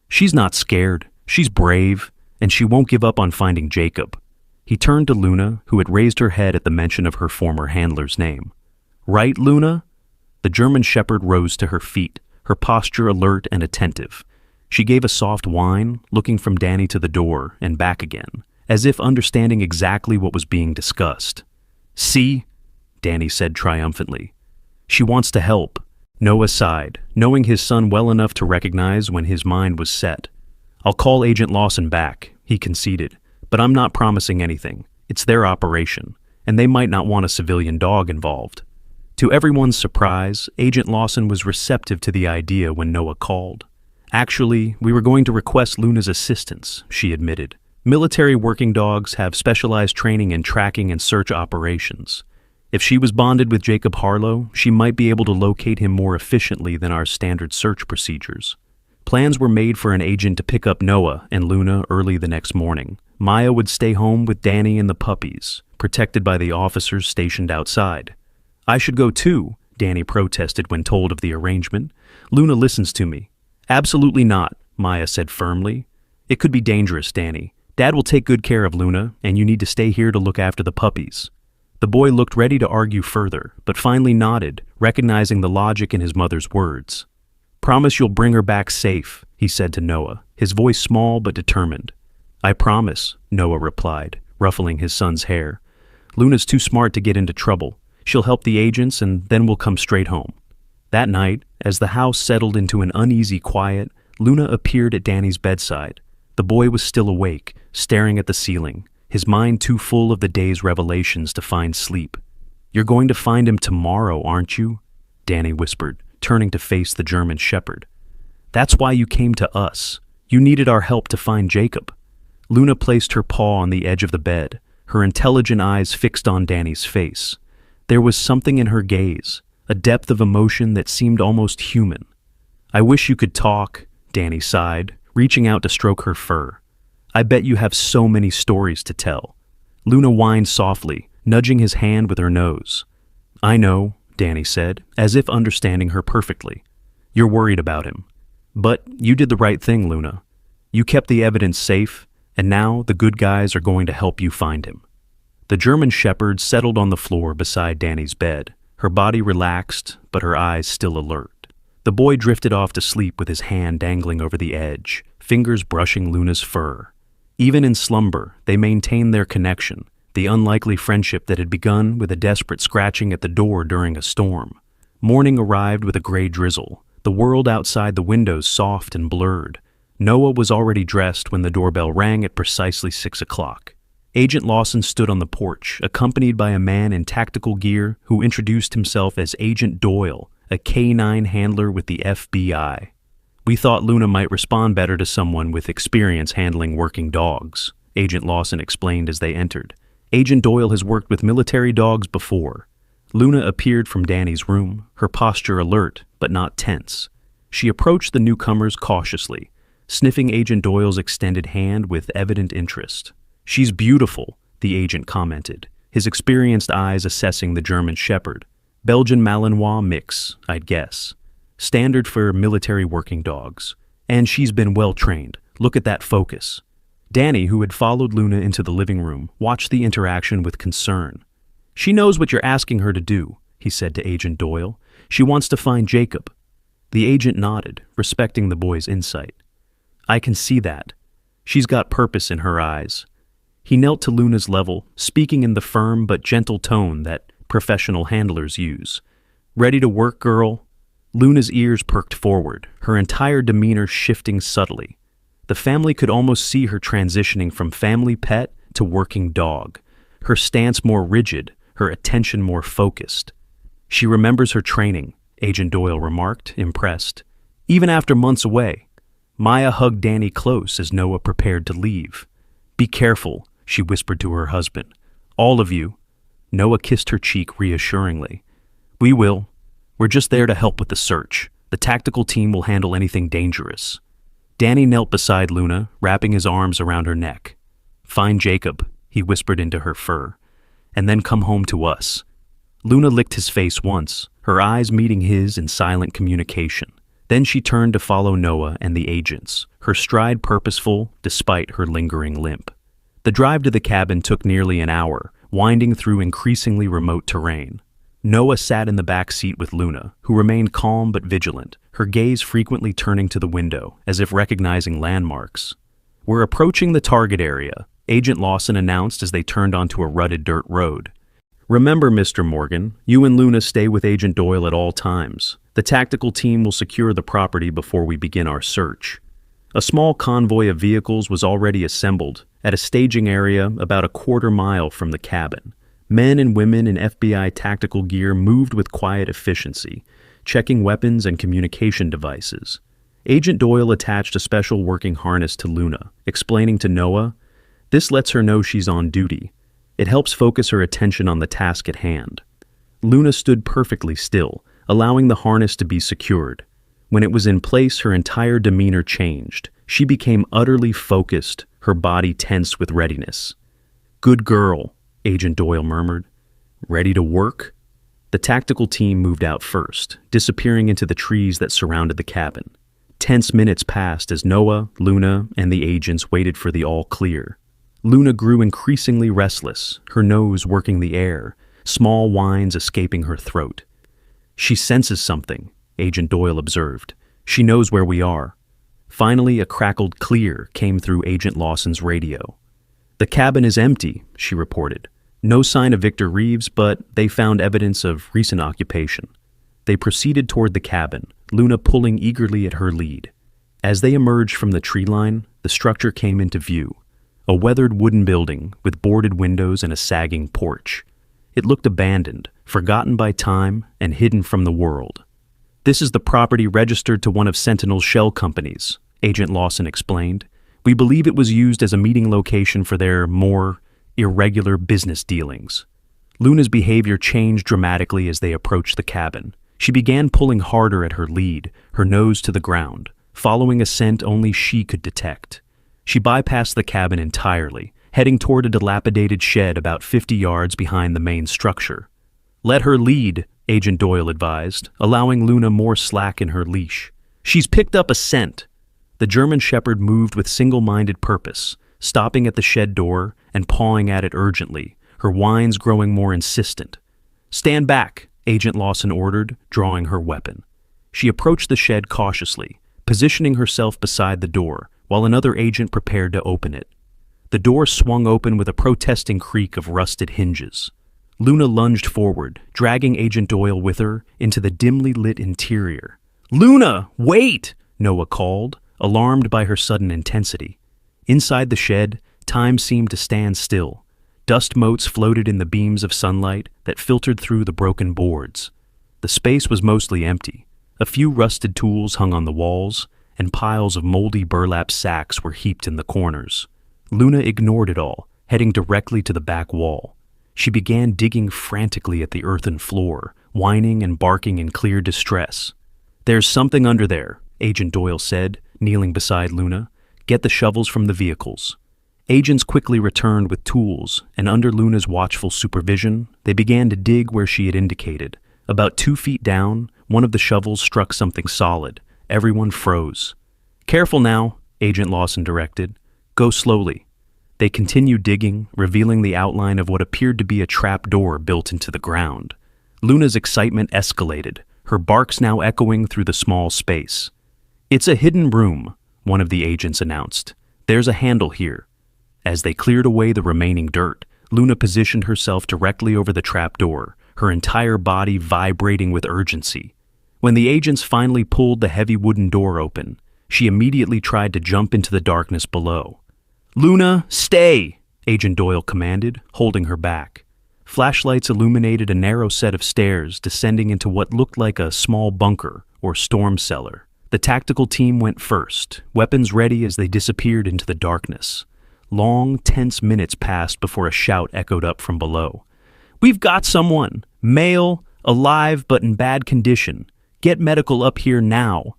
She's not scared. She's brave, and she won't give up on finding Jacob. He turned to Luna, who had raised her head at the mention of her former handler's name. Right, Luna? The German shepherd rose to her feet, her posture alert and attentive. She gave a soft whine, looking from Danny to the door and back again, as if understanding exactly what was being discussed. See? Danny said triumphantly. She wants to help. Noah sighed, knowing his son well enough to recognize when his mind was set. "I'll call Agent Lawson back," he conceded, "but I'm not promising anything. It's their operation, and they might not want a civilian dog involved." To everyone's surprise, Agent Lawson was receptive to the idea when Noah called. "Actually, we were going to request Luna's assistance," she admitted. "Military working dogs have specialized training in tracking and search operations. If she was bonded with Jacob Harlow, she might be able to locate him more efficiently than our standard search procedures." Plans were made for an agent to pick up Noah and Luna early the next morning. Maya would stay home with Danny and the puppies, protected by the officers stationed outside. "I should go too," Danny protested when told of the arrangement. "Luna listens to me." "Absolutely not," Maya said firmly. "It could be dangerous, Danny. Dad will take good care of Luna, and you need to stay here to look after the puppies." The boy looked ready to argue further, but finally nodded, recognizing the logic in his mother's words. "Promise you'll bring her back safe," he said to Noah, his voice small but determined. "I promise," Noah replied, ruffling his son's hair. "Luna's too smart to get into trouble. She'll help the agents and then we'll come straight home." That night, as the house settled into an uneasy quiet, Luna appeared at Danny's bedside. The boy was still awake, staring at the ceiling, his mind too full of the day's revelations to find sleep. "You're going to find him tomorrow, aren't you?" Danny whispered, turning to face the German shepherd. "That's why you came to us. You needed our help to find Jacob." Luna placed her paw on the edge of the bed, her intelligent eyes fixed on Danny's face. There was something in her gaze, a depth of emotion that seemed almost human. "I wish you could talk," Danny sighed, reaching out to stroke her fur. "I bet you have so many stories to tell." Luna whined softly, nudging his hand with her nose. "I know," Danny said, as if understanding her perfectly. "You're worried about him. But you did the right thing, Luna. You kept the evidence safe, and now the good guys are going to help you find him." The German shepherd settled on the floor beside Danny's bed, her body relaxed, but her eyes still alert. The boy drifted off to sleep with his hand dangling over the edge, fingers brushing Luna's fur. Even in slumber, they maintained their connection, the unlikely friendship that had begun with a desperate scratching at the door during a storm. Morning arrived with a gray drizzle, the world outside the windows soft and blurred. Noah was already dressed when the doorbell rang at precisely 6 o'clock. Agent Lawson stood on the porch, accompanied by a man in tactical gear who introduced himself as Agent Doyle, a K-9 handler with the FBI. "We thought Luna might respond better to someone with experience handling working dogs," Agent Lawson explained as they entered. "Agent Doyle has worked with military dogs before." Luna appeared from Danny's room, her posture alert but not tense. She approached the newcomers cautiously, sniffing Agent Doyle's extended hand with evident interest. "She's beautiful," the agent commented, his experienced eyes assessing the German shepherd. "Belgian Malinois mix, I'd guess. Standard for military working dogs. And she's been well trained. Look at that focus." Danny, who had followed Luna into the living room, watched the interaction with concern. "She knows what you're asking her to do," he said to Agent Doyle. "She wants to find Jacob." The agent nodded, respecting the boy's insight. "I can see that. She's got purpose in her eyes." He knelt to Luna's level, speaking in the firm but gentle tone that professional handlers use. "Ready to work, girl?" Luna's ears perked forward, her entire demeanor shifting subtly. The family could almost see her transitioning from family pet to working dog, her stance more rigid, her attention more focused. "She remembers her training," Agent Doyle remarked, impressed. "Even after months away." Maya hugged Danny close as Noah prepared to leave. "Be careful," she whispered to her husband. "All of you." Noah kissed her cheek reassuringly. "We will. We're just there to help with the search. The tactical team will handle anything dangerous." Danny knelt beside Luna, wrapping his arms around her neck. "Find Jacob," he whispered into her fur, "and then come home to us." Luna licked his face once, her eyes meeting his in silent communication. Then she turned to follow Noah and the agents, her stride purposeful despite her lingering limp. The drive to the cabin took nearly an hour, winding through increasingly remote terrain. Noah sat in the back seat with Luna, who remained calm but vigilant, her gaze frequently turning to the window, as if recognizing landmarks. "We're approaching the target area," Agent Lawson announced as they turned onto a rutted dirt road. "Remember, Mr. Morgan, you and Luna stay with Agent Doyle at all times. The tactical team will secure the property before we begin our search. A small convoy of vehicles was already assembled at a staging area about a quarter-mile from the cabin. Men and women in FBI tactical gear moved with quiet efficiency, checking weapons and communication devices. Agent Doyle attached a special working harness to Luna, explaining to Noah, "This lets her know she's on duty. It helps focus her attention on the task at hand." Luna stood perfectly still, allowing the harness to be secured. When it was in place, her entire demeanor changed. She became utterly focused, her body tense with readiness. "Good girl," Agent Doyle murmured. "Ready to work?" The tactical team moved out first, disappearing into the trees that surrounded the cabin. Tense minutes passed as Noah, Luna, and the agents waited for the all-clear. Luna grew increasingly restless, her nose working the air, small whines escaping her throat. "She senses something," Agent Doyle observed. "She knows where we are." Finally, a crackled clear came through Agent Lawson's radio. "The cabin is empty," she reported. "No sign of Victor Reeves, but they found evidence of recent occupation." They proceeded toward the cabin, Luna pulling eagerly at her lead. As they emerged from the tree line, the structure came into view. A weathered wooden building with boarded windows and a sagging porch. It looked abandoned, forgotten by time, and hidden from the world. "This is the property registered to one of Sentinel's shell companies," Agent Lawson explained. "We believe it was used as a meeting location for their more irregular business dealings." Luna's behavior changed dramatically as they approached the cabin. She began pulling harder at her lead, her nose to the ground, following a scent only she could detect. She bypassed the cabin entirely, heading toward a dilapidated shed about 50 yards behind the main structure. "Let her lead," Agent Doyle advised, allowing Luna more slack in her leash. "She's picked up a scent." The German Shepherd moved with single-minded purpose, stopping at the shed door and pawing at it urgently, her whines growing more insistent. "Stand back," Agent Lawson ordered, drawing her weapon. She approached the shed cautiously, positioning herself beside the door, while another agent prepared to open it. The door swung open with a protesting creak of rusted hinges. Luna lunged forward, dragging Agent Doyle with her into the dimly lit interior. "Luna, wait!" Noah called, alarmed by her sudden intensity. Inside the shed, time seemed to stand still. Dust motes floated in the beams of sunlight that filtered through the broken boards. The space was mostly empty. A few rusted tools hung on the walls, and piles of moldy burlap sacks were heaped in the corners. Luna ignored it all, heading directly to the back wall. She began digging frantically at the earthen floor, whining and barking in clear distress. "There's something under there," Agent Doyle said, kneeling beside Luna. "Get the shovels from the vehicles." Agents quickly returned with tools, and under Luna's watchful supervision, they began to dig where she had indicated. About 2 feet down, one of the shovels struck something solid. Everyone froze. "Careful now," Agent Lawson directed. "Go slowly." They continued digging, revealing the outline of what appeared to be a trap door built into the ground. Luna's excitement escalated, her barks now echoing through the small space. "It's a hidden room," one of the agents announced. "There's a handle here." As they cleared away the remaining dirt, Luna positioned herself directly over the trapdoor, her entire body vibrating with urgency. When the agents finally pulled the heavy wooden door open, she immediately tried to jump into the darkness below. "Luna, stay!" Agent Doyle commanded, holding her back. Flashlights illuminated a narrow set of stairs descending into what looked like a small bunker or storm cellar. The tactical team went first, weapons ready as they disappeared into the darkness. Long, tense minutes passed before a shout echoed up from below. "We've got someone! Male, alive but in bad condition. Get medical up here now!"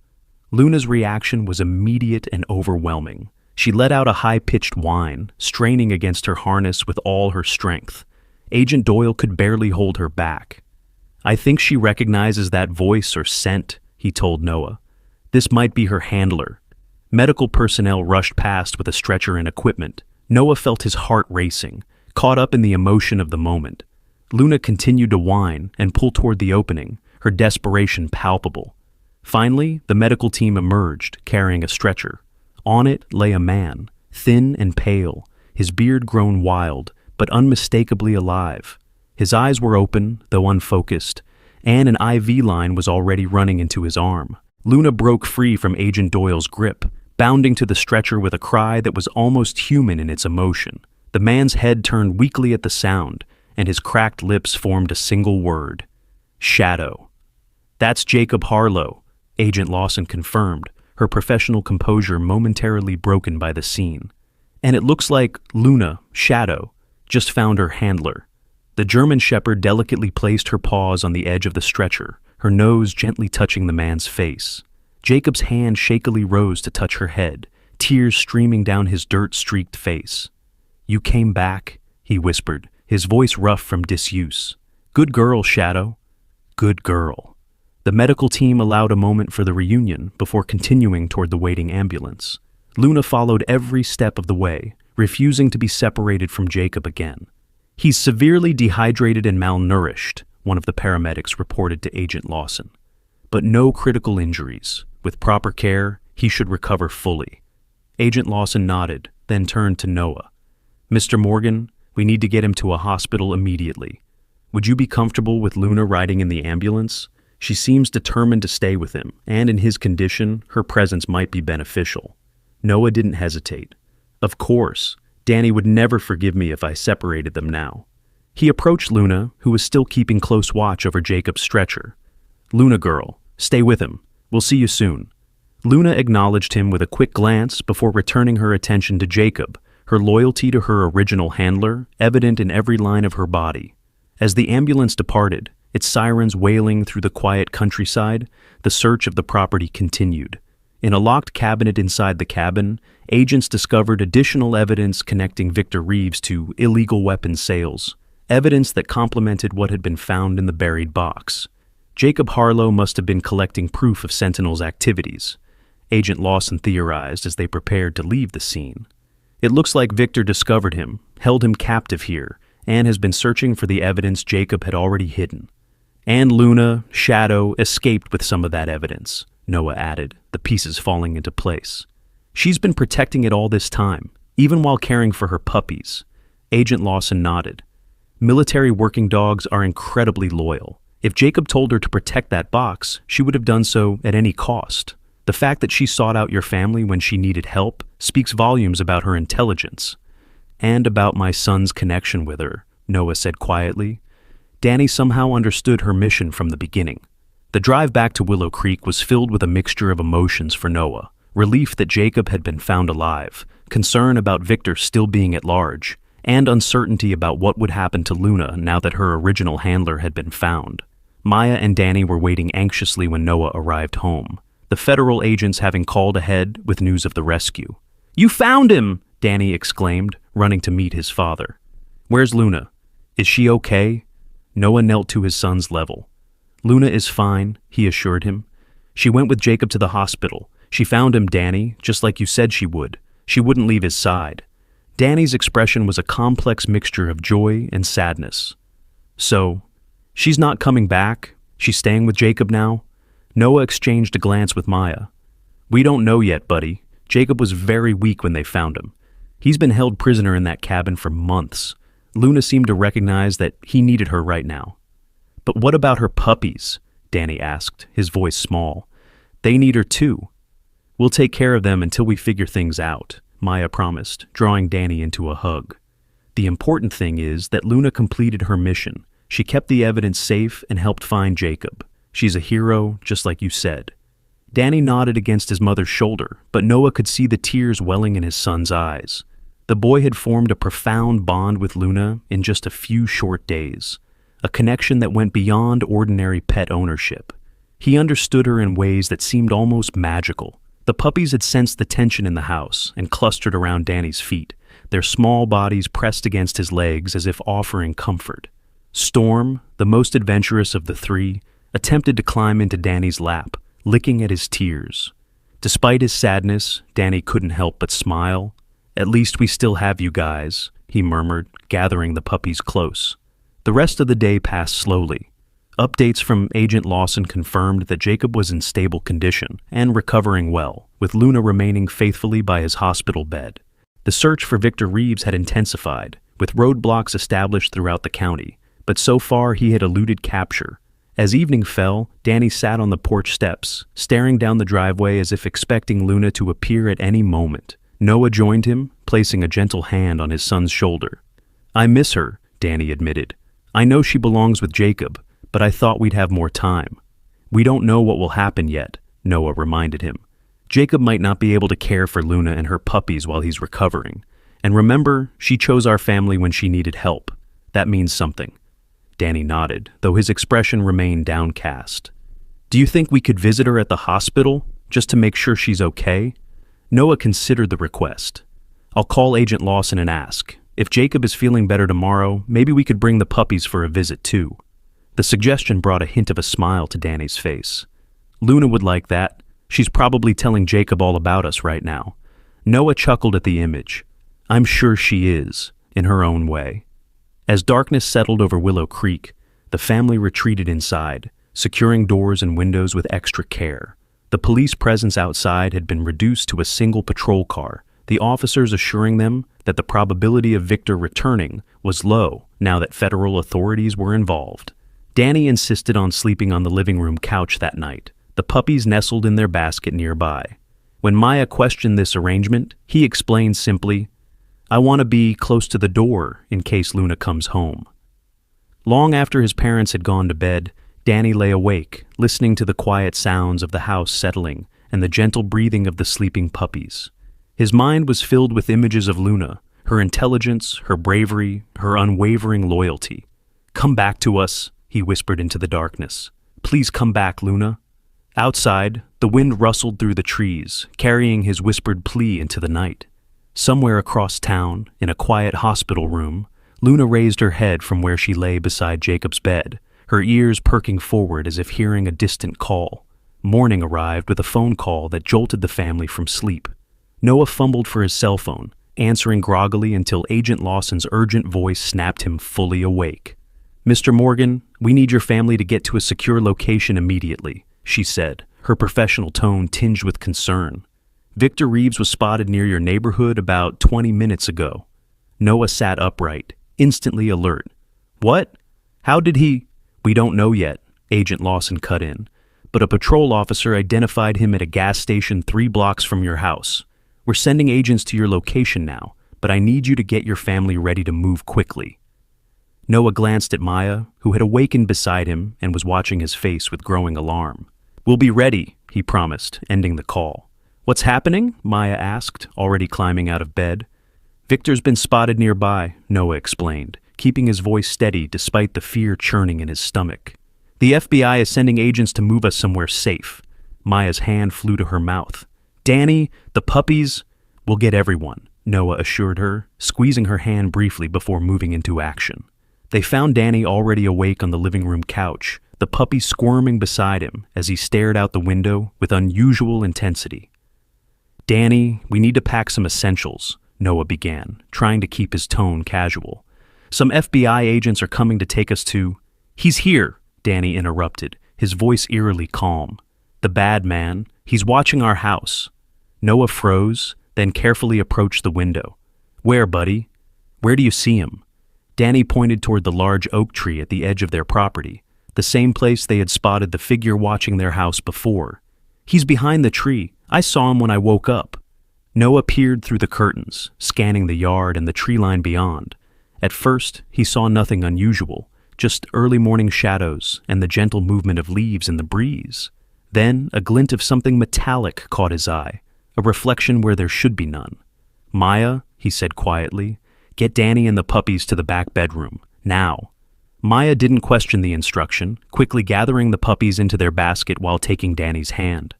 Luna's reaction was immediate and overwhelming. She let out a high-pitched whine, straining against her harness with all her strength. Agent Doyle could barely hold her back. "I think she recognizes that voice or scent," he told Noah. "This might be her handler." Medical personnel rushed past with a stretcher and equipment. Noah felt his heart racing, caught up in the emotion of the moment. Luna continued to whine and pull toward the opening, her desperation palpable. Finally, the medical team emerged, carrying a stretcher. On it lay a man, thin and pale, his beard grown wild, but unmistakably alive. His eyes were open, though unfocused, and an IV line was already running into his arm. Luna broke free from Agent Doyle's grip, bounding to the stretcher with a cry that was almost human in its emotion. The man's head turned weakly at the sound, and his cracked lips formed a single word: shadow. "That's Jacob Harlow," Agent Lawson confirmed, her professional composure momentarily broken by the scene. "And it looks like Luna, Shadow, just found her handler." The German shepherd delicately placed her paws on the edge of the stretcher, her nose gently touching the man's face. Jacob's hand shakily rose to touch her head, tears streaming down his dirt-streaked face. "You came back," he whispered, his voice rough from disuse. "Good girl, Shadow. Good girl." The medical team allowed a moment for the reunion before continuing toward the waiting ambulance. Luna followed every step of the way, refusing to be separated from Jacob again. "He's severely dehydrated and malnourished," one of the paramedics reported to Agent Lawson. "But no critical injuries. With proper care, he should recover fully." Agent Lawson nodded, then turned to Noah. "Mr. Morgan, we need to get him to a hospital immediately. Would you be comfortable with Luna riding in the ambulance? She seems determined to stay with him, and in his condition, her presence might be beneficial." Noah didn't hesitate. "Of course. Danny would never forgive me if I separated them now." He approached Luna, who was still keeping close watch over Jacob's stretcher. "Luna girl, stay with him. We'll see you soon." Luna acknowledged him with a quick glance before returning her attention to Jacob, her loyalty to her original handler evident in every line of her body. As the ambulance departed, its sirens wailing through the quiet countryside, the search of the property continued. In a locked cabinet inside the cabin, agents discovered additional evidence connecting Victor Reeves to illegal weapons sales, evidence that complemented what had been found in the buried box. Jacob Harlow must have been collecting proof of Sentinel's activities, Agent Lawson theorized as they prepared to leave the scene. It looks like Victor discovered him, held him captive here, and has been searching for the evidence Jacob had already hidden. And Luna, Shadow, escaped with some of that evidence, Noah added, the pieces falling into place. She's been protecting it all this time, even while caring for her puppies. Agent Lawson nodded. Military working dogs are incredibly loyal. If Jacob told her to protect that box, she would have done so at any cost. The fact that she sought out your family when she needed help speaks volumes about her intelligence. And about my son's connection with her, Noah said quietly. Danny somehow understood her mission from the beginning. The drive back to Willow Creek was filled with a mixture of emotions for Noah. Relief that Jacob had been found alive, concern about Victor still being at large, and uncertainty about what would happen to Luna now that her original handler had been found. Maya and Danny were waiting anxiously when Noah arrived home, the federal agents having called ahead with news of the rescue. "You found him!" Danny exclaimed, running to meet his father. "Where's Luna? Is she okay?" Noah knelt to his son's level. "Luna is fine," he assured him. "She went with Jacob to the hospital. She found him, Danny, just like you said she would. She wouldn't leave his side." Danny's expression was a complex mixture of joy and sadness. "So, she's not coming back? She's staying with Jacob now?" Noah exchanged a glance with Maya. "We don't know yet, buddy. Jacob was very weak when they found him. He's been held prisoner in that cabin for months. Luna seemed to recognize that he needed her right now." "But what about her puppies?" Danny asked, his voice small. "They need her too." "We'll take care of them until we figure things out," Maya promised, drawing Danny into a hug. "The important thing is that Luna completed her mission. She kept the evidence safe and helped find Jacob. She's a hero, just like you said." Danny nodded against his mother's shoulder, but Noah could see the tears welling in his son's eyes. The boy had formed a profound bond with Luna in just a few short days, a connection that went beyond ordinary pet ownership. He understood her in ways that seemed almost magical. The puppies had sensed the tension in the house and clustered around Danny's feet, their small bodies pressed against his legs as if offering comfort. Storm, the most adventurous of the three, attempted to climb into Danny's lap, licking at his tears. Despite his sadness, Danny couldn't help but smile. "At least we still have you guys," he murmured, gathering the puppies close. The rest of the day passed slowly. Updates from Agent Lawson confirmed that Jacob was in stable condition and recovering well, with Luna remaining faithfully by his hospital bed. The search for Victor Reeves had intensified, with roadblocks established throughout the county, but so far he had eluded capture, As evening fell, Danny sat on the porch steps, staring down the driveway as if expecting Luna to appear at any moment. Noah joined him, placing a gentle hand on his son's shoulder. "I miss her," Danny admitted. "I know she belongs with Jacob, but I thought we'd have more time." "We don't know what will happen yet," Noah reminded him. "Jacob might not be able to care for Luna and her puppies while he's recovering. And remember, she chose our family when she needed help. That means something." Danny nodded, though his expression remained downcast. "Do you think we could visit her at the hospital, just to make sure she's okay?" Noah considered the request. "I'll call Agent Lawson and ask. If Jacob is feeling better tomorrow, maybe we could bring the puppies for a visit too." The suggestion brought a hint of a smile to Danny's face. "Luna would like that. She's probably telling Jacob all about us right now." Noah chuckled at the image. "I'm sure she is, in her own way." As darkness settled over Willow Creek, the family retreated inside, securing doors and windows with extra care. The police presence outside had been reduced to a single patrol car, the officers assuring them that the probability of Victor returning was low now that federal authorities were involved. Danny insisted on sleeping on the living room couch that night, the puppies nestled in their basket nearby. When Maya questioned this arrangement, he explained simply, "I want to be close to the door in case Luna comes home." Long after his parents had gone to bed, Danny lay awake, listening to the quiet sounds of the house settling and the gentle breathing of the sleeping puppies. His mind was filled with images of Luna, her intelligence, her bravery, her unwavering loyalty. "Come back to us," he whispered into the darkness. "Please come back, Luna." Outside, the wind rustled through the trees, carrying his whispered plea into the night. Somewhere across town, in a quiet hospital room, Luna raised her head from where she lay beside Jacob's bed, her ears perking forward as if hearing a distant call. Morning arrived with a phone call that jolted the family from sleep. Noah fumbled for his cell phone, answering groggily until Agent Lawson's urgent voice snapped him fully awake. "Mr. Morgan, we need your family to get to a secure location immediately," she said, her professional tone tinged with concern. "Victor Reeves was spotted near your neighborhood about 20 minutes ago." Noah sat upright, instantly alert. "What? How did he—" "We don't know yet," Agent Lawson cut in, "but a patrol officer identified him at a gas station 3 blocks from your house. We're sending agents to your location now, but I need you to get your family ready to move quickly." Noah glanced at Maya, who had awakened beside him and was watching his face with growing alarm. "We'll be ready," he promised, ending the call. "What's happening?" Maya asked, already climbing out of bed. "Victor's been spotted nearby," Noah explained, keeping his voice steady despite the fear churning in his stomach. "The FBI is sending agents to move us somewhere safe." Maya's hand flew to her mouth. "Danny, the puppies—" "We'll get everyone," Noah assured her, squeezing her hand briefly before moving into action. They found Danny already awake on the living room couch, the puppy squirming beside him as he stared out the window with unusual intensity. "Danny, we need to pack some essentials," Noah began, trying to keep his tone casual. "Some FBI agents are coming to take us to—" "He's here," Danny interrupted, his voice eerily calm. "The bad man. He's watching our house." Noah froze, then carefully approached the window. "Where, buddy? Where do you see him?" Danny pointed toward the large oak tree at the edge of their property, the same place they had spotted the figure watching their house before. "He's behind the tree. I saw him when I woke up." Noah peered through the curtains, scanning the yard and the tree line beyond. At first, he saw nothing unusual, just early morning shadows and the gentle movement of leaves in the breeze. Then, a glint of something metallic caught his eye, a reflection where there should be none. "Maya," he said quietly, "get Danny and the puppies to the back bedroom, now." Maya didn't question the instruction, quickly gathering the puppies into their basket while taking Danny's hand.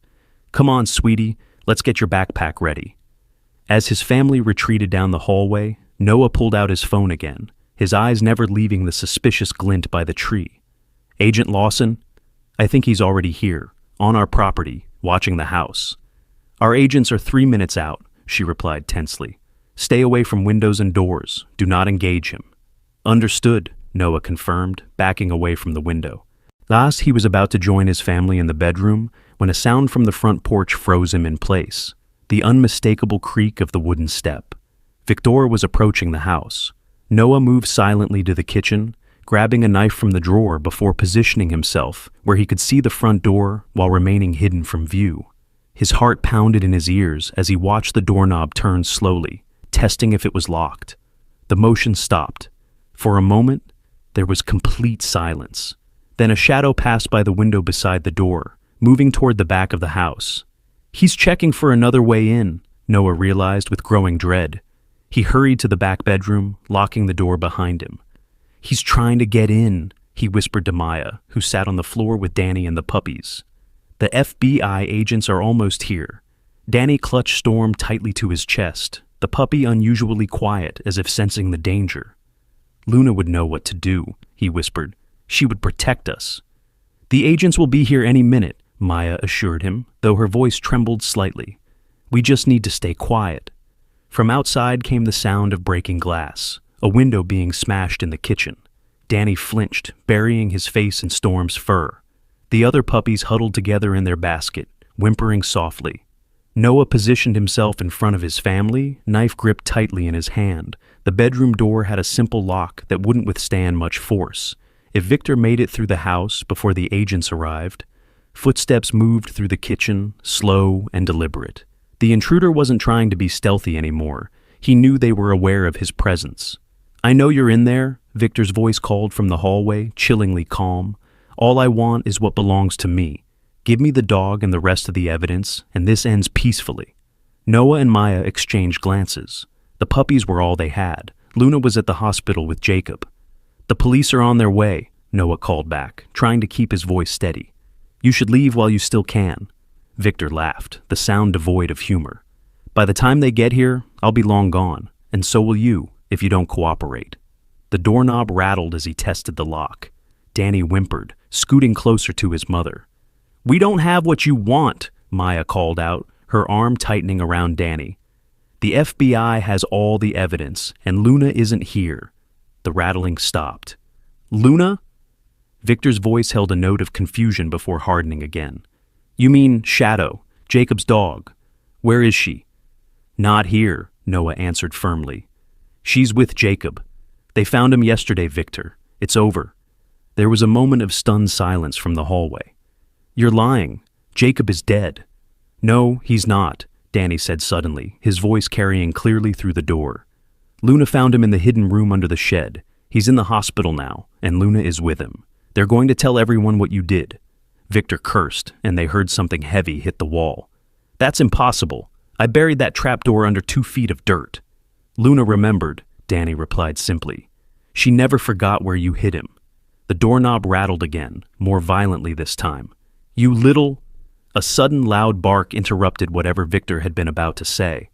"Come on, sweetie, let's get your backpack ready." As his family retreated down the hallway, Noah pulled out his phone again, his eyes never leaving the suspicious glint by the tree. "Agent Lawson? I think he's already here, on our property, watching the house." "Our agents are 3 minutes out," she replied tensely. "Stay away from windows and doors. Do not engage him." "Understood," Noah confirmed, backing away from the window. Thus, he was about to join his family in the bedroom when a sound from the front porch froze him in place, the unmistakable creak of the wooden step. Victor was approaching the house. Noah moved silently to the kitchen, grabbing a knife from the drawer before positioning himself where he could see the front door while remaining hidden from view. His heart pounded in his ears as he watched the doorknob turn slowly, testing if it was locked. The motion stopped. For a moment, there was complete silence. Then a shadow passed by the window beside the door, moving toward the back of the house. "He's checking for another way in," Noah realized with growing dread. He hurried to the back bedroom, locking the door behind him. "He's trying to get in," he whispered to Maya, who sat on the floor with Danny and the puppies. "The FBI agents are almost here." Danny clutched Storm tightly to his chest, the puppy unusually quiet as if sensing the danger. "Luna would know what to do," he whispered. "She would protect us." "The agents will be here any minute," Maya assured him, though her voice trembled slightly. "We just need to stay quiet." From outside came the sound of breaking glass, a window being smashed in the kitchen. Danny flinched, burying his face in Storm's fur. The other puppies huddled together in their basket, whimpering softly. Noah positioned himself in front of his family, knife gripped tightly in his hand. The bedroom door had a simple lock that wouldn't withstand much force. If Victor made it through the house before the agents arrived, footsteps moved through the kitchen, slow and deliberate. The intruder wasn't trying to be stealthy anymore. He knew they were aware of his presence. "I know you're in there," Victor's voice called from the hallway, chillingly calm. "All I want is what belongs to me. Give me the dog and the rest of the evidence, and this ends peacefully." Noah and Maya exchanged glances. The puppies were all they had. Luna was at the hospital with Jacob. "The police are on their way," Noah called back, trying to keep his voice steady. "You should leave while you still can." Victor laughed, the sound devoid of humor. "By the time they get here, I'll be long gone, and so will you, if you don't cooperate." The doorknob rattled as he tested the lock. Danny whimpered, scooting closer to his mother. "We don't have what you want," Maya called out, her arm tightening around Danny. "The FBI has all the evidence, and Luna isn't here." The rattling stopped. "Luna?" Victor's voice held a note of confusion before hardening again. "You mean Shadow, Jacob's dog. Where is she?" "Not here," Noah answered firmly. "She's with Jacob. They found him yesterday, Victor. It's over." There was a moment of stunned silence from the hallway. "You're lying. Jacob is dead." "No, he's not," Danny said suddenly, his voice carrying clearly through the door. "Luna found him in the hidden room under the shed. He's in the hospital now, and Luna is with him. They're going to tell everyone what you did." Victor cursed, and they heard something heavy hit the wall. "That's impossible. I buried that trapdoor under 2 feet of dirt." "Luna remembered," Danny replied simply. "She never forgot where you hid him." The doorknob rattled again, more violently this time. "You little—" A sudden loud bark interrupted whatever Victor had been about to say.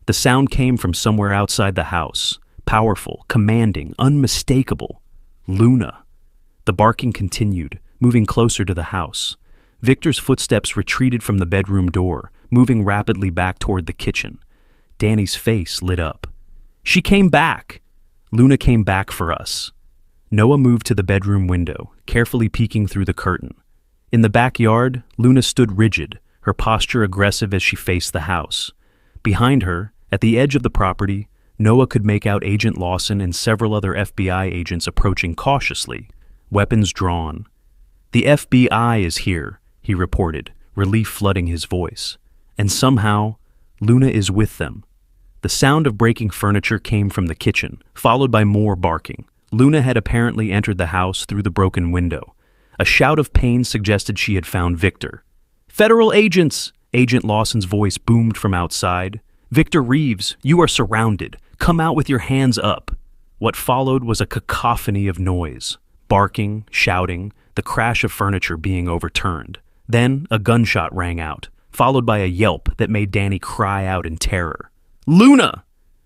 The sound came from somewhere outside the house, powerful, commanding, unmistakable. Luna. The barking continued, moving closer to the house. Victor's footsteps retreated from the bedroom door, moving rapidly back toward the kitchen. Danny's face lit up. "She came back!" "Luna came back for us." Noah moved to the bedroom window, carefully peeking through the curtain. In the backyard, Luna stood rigid, her posture aggressive as she faced the house. Behind her, at the edge of the property, Noah could make out Agent Lawson and several other FBI agents approaching cautiously, weapons drawn. "The FBI is here," he reported, relief flooding his voice. "And somehow, Luna is with them." The sound of breaking furniture came from the kitchen, followed by more barking. Luna had apparently entered the house through the broken window. A shout of pain suggested she had found Victor. "Federal agents!" Agent Lawson's voice boomed from outside. "Victor Reeves, you are surrounded. Come out with your hands up." What followed was a cacophony of noise. Barking, shouting, the crash of furniture being overturned. Then a gunshot rang out, followed by a yelp that made Danny cry out in terror. "Luna!"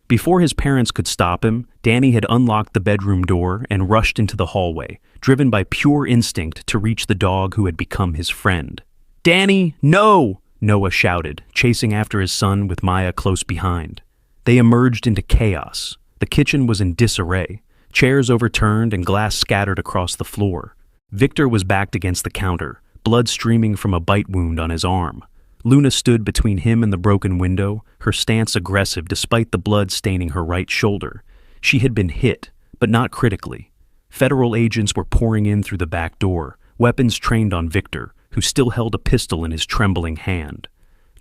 Before his parents could stop him, Danny had unlocked the bedroom door and rushed into the hallway, driven by pure instinct to reach the dog who had become his friend. "Danny, no!" Noah shouted, chasing after his son with Maya close behind. They emerged into chaos. The kitchen was in disarray, chairs overturned and glass scattered across the floor. Victor was backed against the counter, blood streaming from a bite wound on his arm. Luna stood between him and the broken window, her stance aggressive despite the blood staining her right shoulder. She had been hit, but not critically. Federal agents were pouring in through the back door, weapons trained on Victor, who still held a pistol in his trembling hand.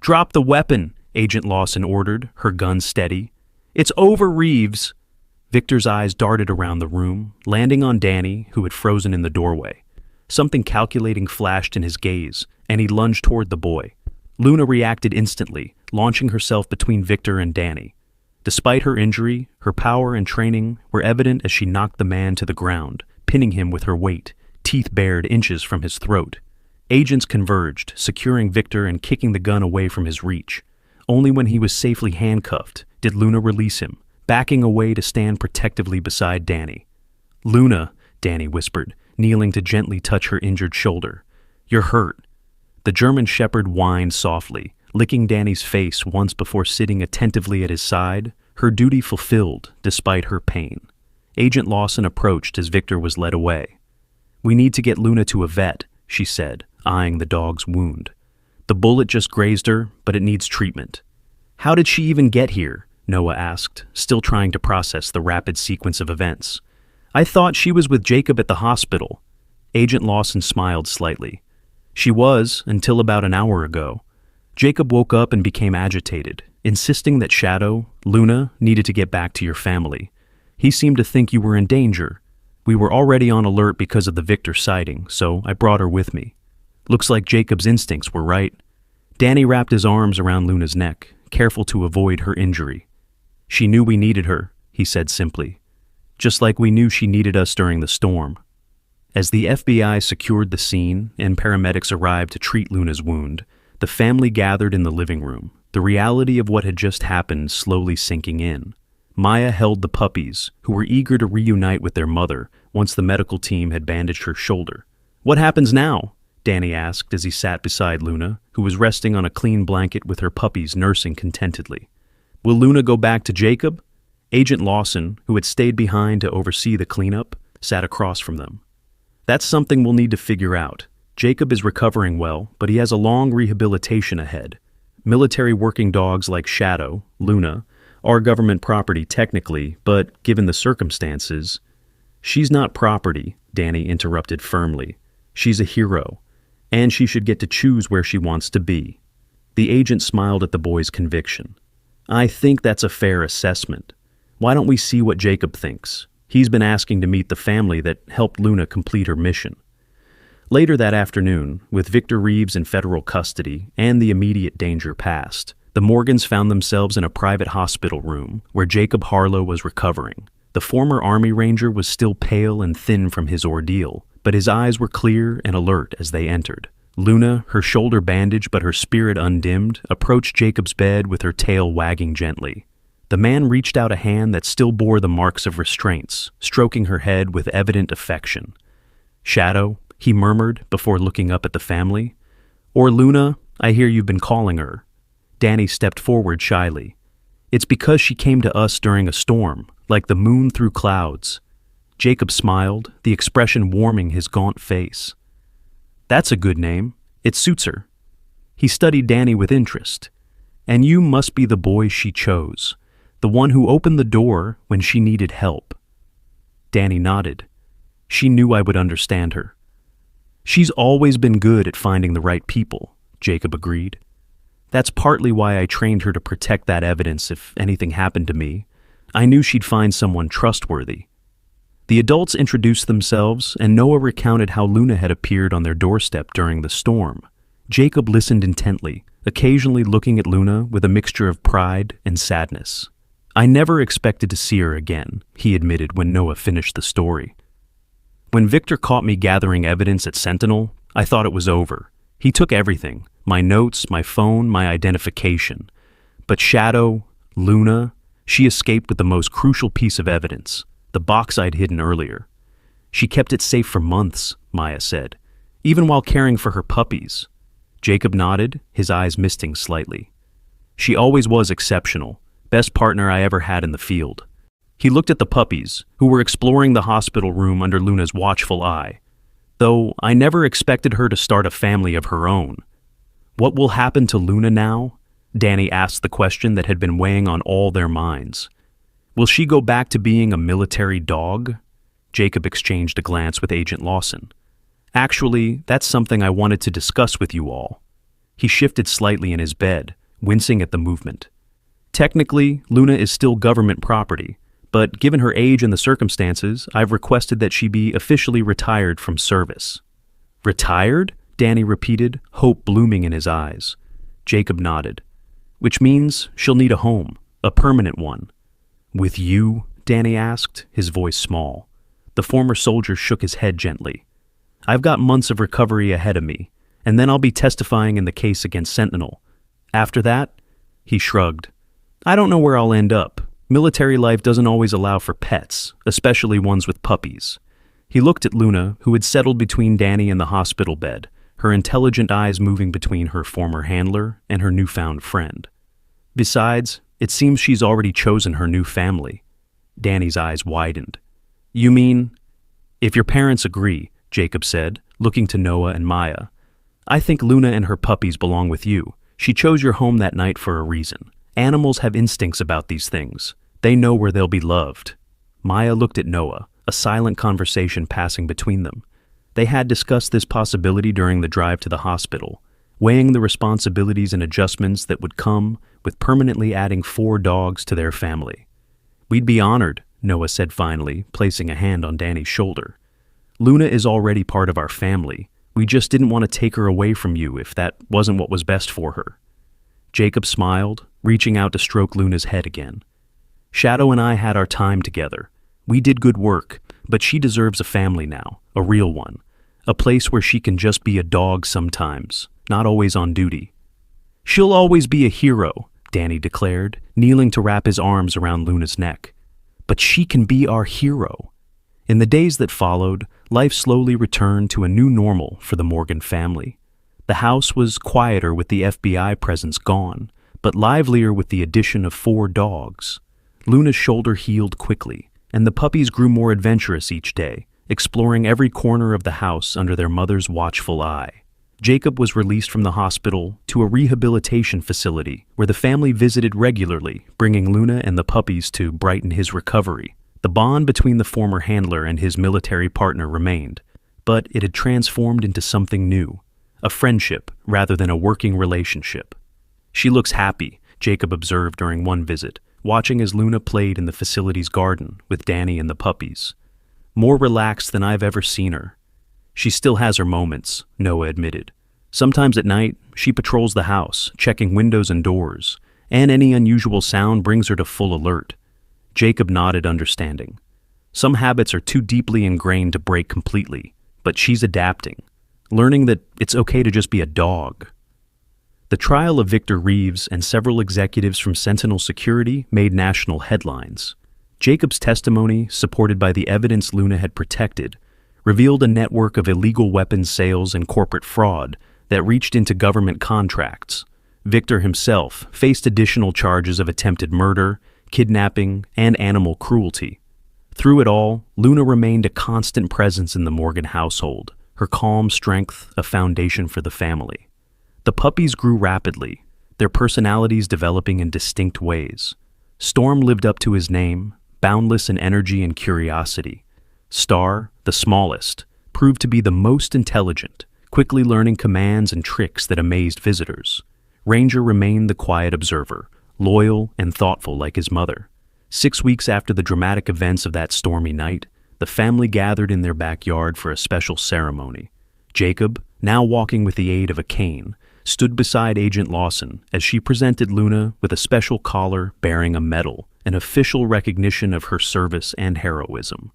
"Drop the weapon," Agent Lawson ordered, her gun steady. "It's over, Reeves." Victor's eyes darted around the room, landing on Danny, who had frozen in the doorway. Something calculating flashed in his gaze, and he lunged toward the boy. Luna reacted instantly, launching herself between Victor and Danny. Despite her injury, her power and training were evident as she knocked the man to the ground, pinning him with her weight, teeth bared inches from his throat. Agents converged, securing Victor and kicking the gun away from his reach. Only when he was safely handcuffed did Luna release him, backing away to stand protectively beside Danny. "Luna," Danny whispered, kneeling to gently touch her injured shoulder. "You're hurt." The German shepherd whined softly, licking Danny's face once before sitting attentively at his side, her duty fulfilled despite her pain. Agent Lawson approached as Victor was led away. "We need to get Luna to a vet," she said, eyeing the dog's wound. "The bullet just grazed her, but it needs treatment." "How did she even get here?" Noah asked, still trying to process the rapid sequence of events. "I thought she was with Jacob at the hospital." Agent Lawson smiled slightly. "She was, until about an hour ago. Jacob woke up and became agitated, insisting that Shadow, Luna, needed to get back to your family. He seemed to think you were in danger. We were already on alert because of the Victor sighting, so I brought her with me. Looks like Jacob's instincts were right." Danny wrapped his arms around Luna's neck, careful to avoid her injury. "She knew we needed her," he said simply. "Just like we knew she needed us during the storm." As the FBI secured the scene and paramedics arrived to treat Luna's wound, the family gathered in the living room, the reality of what had just happened slowly sinking in. Maya held the puppies, who were eager to reunite with their mother once the medical team had bandaged her shoulder. "What happens now?" Danny asked as he sat beside Luna, who was resting on a clean blanket with her puppies nursing contentedly. "Will Luna go back to Jacob?" Agent Lawson, who had stayed behind to oversee the cleanup, sat across from them. "That's something we'll need to figure out. Jacob is recovering well, but he has a long rehabilitation ahead. Military working dogs like Shadow, Luna, are government property technically, but given the circumstances—" "She's not property," Danny interrupted firmly. "She's a hero, and she should get to choose where she wants to be." The agent smiled at the boy's conviction. "I think that's a fair assessment. Why don't we see what Jacob thinks? He's been asking to meet the family that helped Luna complete her mission." Later that afternoon, with Victor Reeves in federal custody and the immediate danger past, the Morgans found themselves in a private hospital room where Jacob Harlow was recovering. The former Army Ranger was still pale and thin from his ordeal, but his eyes were clear and alert as they entered. Luna, her shoulder bandaged but her spirit undimmed, approached Jacob's bed with her tail wagging gently. The man reached out a hand that still bore the marks of restraints, stroking her head with evident affection. "Shadow," he murmured before looking up at the family. "Or Luna, I hear you've been calling her." Danny stepped forward shyly. "It's because she came to us during a storm, like the moon through clouds." Jacob smiled, the expression warming his gaunt face. "That's a good name. It suits her." He studied Danny with interest. "And you must be the boy she chose, the one who opened the door when she needed help." Danny nodded. "She knew I would understand her." "She's always been good at finding the right people," Jacob agreed. "That's partly why I trained her to protect that evidence if anything happened to me. I knew she'd find someone trustworthy." The adults introduced themselves, and Noah recounted how Luna had appeared on their doorstep during the storm. Jacob listened intently, occasionally looking at Luna with a mixture of pride and sadness. "I never expected to see her again," he admitted when Noah finished the story. "When Victor caught me gathering evidence at Sentinel, I thought it was over. He took everything, my notes, my phone, my identification. But Shadow, Luna, she escaped with the most crucial piece of evidence, the box I'd hidden earlier. She kept it safe for months," Maya said, "even while caring for her puppies." Jacob nodded, his eyes misting slightly. "She always was exceptional, best partner I ever had in the field." He looked at the puppies, who were exploring the hospital room under Luna's watchful eye. "Though I never expected her to start a family of her own." "What will happen to Luna now?" Danny asked the question that had been weighing on all their minds. "Will she go back to being a military dog?" Jacob exchanged a glance with Agent Lawson. Actually, that's something I wanted to discuss with you all. He shifted slightly in his bed, wincing at the movement. Technically, Luna is still government property, but given her age and the circumstances, I've requested that she be officially retired from service. Retired? Danny repeated, hope blooming in his eyes. Jacob nodded. Which means she'll need a home, a permanent one. With you? Danny asked, his voice small. The former soldier shook his head gently. I've got months of recovery ahead of me, and then I'll be testifying in the case against Sentinel. After that, he shrugged. I don't know where I'll end up. Military life doesn't always allow for pets, especially ones with puppies. He looked at Luna, who had settled between Danny and the hospital bed, her intelligent eyes moving between her former handler and her newfound friend. Besides, it seems she's already chosen her new family. Danny's eyes widened. You mean? If your parents agree, Jacob said, looking to Noah and Maya. I think Luna and her puppies belong with you. She chose your home that night for a reason. Animals have instincts about these things. They know where they'll be loved. Maya looked at Noah, a silent conversation passing between them. They had discussed this possibility during the drive to the hospital, weighing the responsibilities and adjustments that would come with permanently adding 4 dogs to their family. We'd be honored, Noah said finally, placing a hand on Danny's shoulder. Luna is already part of our family. We just didn't want to take her away from you if that wasn't what was best for her. Jacob smiled, reaching out to stroke Luna's head again. Shadow and I had our time together. We did good work, but she deserves a family now, a real one. A place where she can just be a dog sometimes, not always on duty. She'll always be a hero, Danny declared, kneeling to wrap his arms around Luna's neck. But she can be our hero. In the days that followed, life slowly returned to a new normal for the Morgan family. The house was quieter with the FBI presence gone, but livelier with the addition of 4 dogs. Luna's shoulder healed quickly, and the puppies grew more adventurous each day, exploring every corner of the house under their mother's watchful eye. Jacob was released from the hospital to a rehabilitation facility where the family visited regularly, bringing Luna and the puppies to brighten his recovery. The bond between the former handler and his military partner remained, but it had transformed into something new, a friendship rather than a working relationship. She looks happy, Jacob observed during one visit, watching as Luna played in the facility's garden with Danny and the puppies. More relaxed than I've ever seen her. She still has her moments, Noah admitted. Sometimes at night, she patrols the house, checking windows and doors, and any unusual sound brings her to full alert. Jacob nodded understanding. Some habits are too deeply ingrained to break completely, but she's adapting, learning that it's okay to just be a dog. The trial of Victor Reeves and several executives from Sentinel Security made national headlines. Jacob's testimony, supported by the evidence Luna had protected, revealed a network of illegal weapons sales and corporate fraud that reached into government contracts. Victor himself faced additional charges of attempted murder, kidnapping, and animal cruelty. Through it all, Luna remained a constant presence in the Morgan household, her calm strength a foundation for the family. The puppies grew rapidly, their personalities developing in distinct ways. Storm lived up to his name, boundless in energy and curiosity. Star, the smallest, proved to be the most intelligent, quickly learning commands and tricks that amazed visitors. Ranger remained the quiet observer, loyal and thoughtful like his mother. 6 weeks after the dramatic events of that stormy night, the family gathered in their backyard for a special ceremony. Jacob, now walking with the aid of a cane, stood beside Agent Lawson as she presented Luna with a special collar bearing a medal, an official recognition of her service and heroism.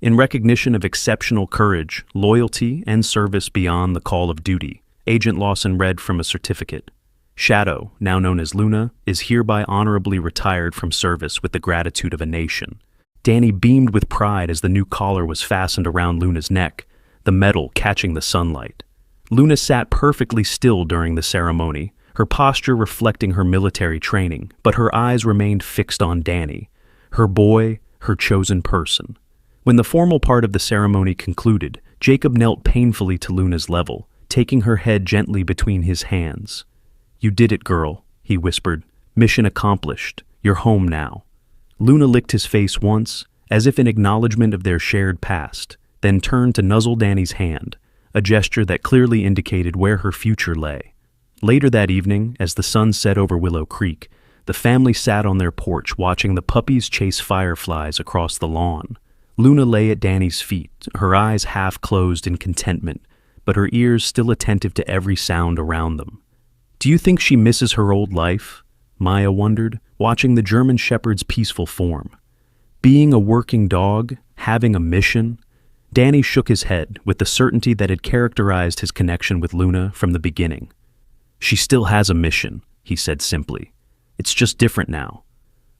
In recognition of exceptional courage, loyalty, and service beyond the call of duty, Agent Lawson read from a certificate. Shadow, now known as Luna, is hereby honorably retired from service with the gratitude of a nation. Danny beamed with pride as the new collar was fastened around Luna's neck, the medal catching the sunlight. Luna sat perfectly still during the ceremony, her posture reflecting her military training, but her eyes remained fixed on Danny, her boy, her chosen person. When the formal part of the ceremony concluded, Jacob knelt painfully to Luna's level, taking her head gently between his hands. "You did it, girl," he whispered. "Mission accomplished. You're home now." Luna licked his face once, as if in acknowledgement of their shared past, then turned to nuzzle Danny's hand, a gesture that clearly indicated where her future lay. Later that evening, as the sun set over Willow Creek, the family sat on their porch watching the puppies chase fireflies across the lawn. Luna lay at Danny's feet, her eyes half closed in contentment, but her ears still attentive to every sound around them. "Do you think she misses her old life?" Maya wondered, watching the German Shepherd's peaceful form. Being a working dog, having a mission. Danny shook his head with the certainty that had characterized his connection with Luna from the beginning. "She still has a mission," he said simply. "It's just different now."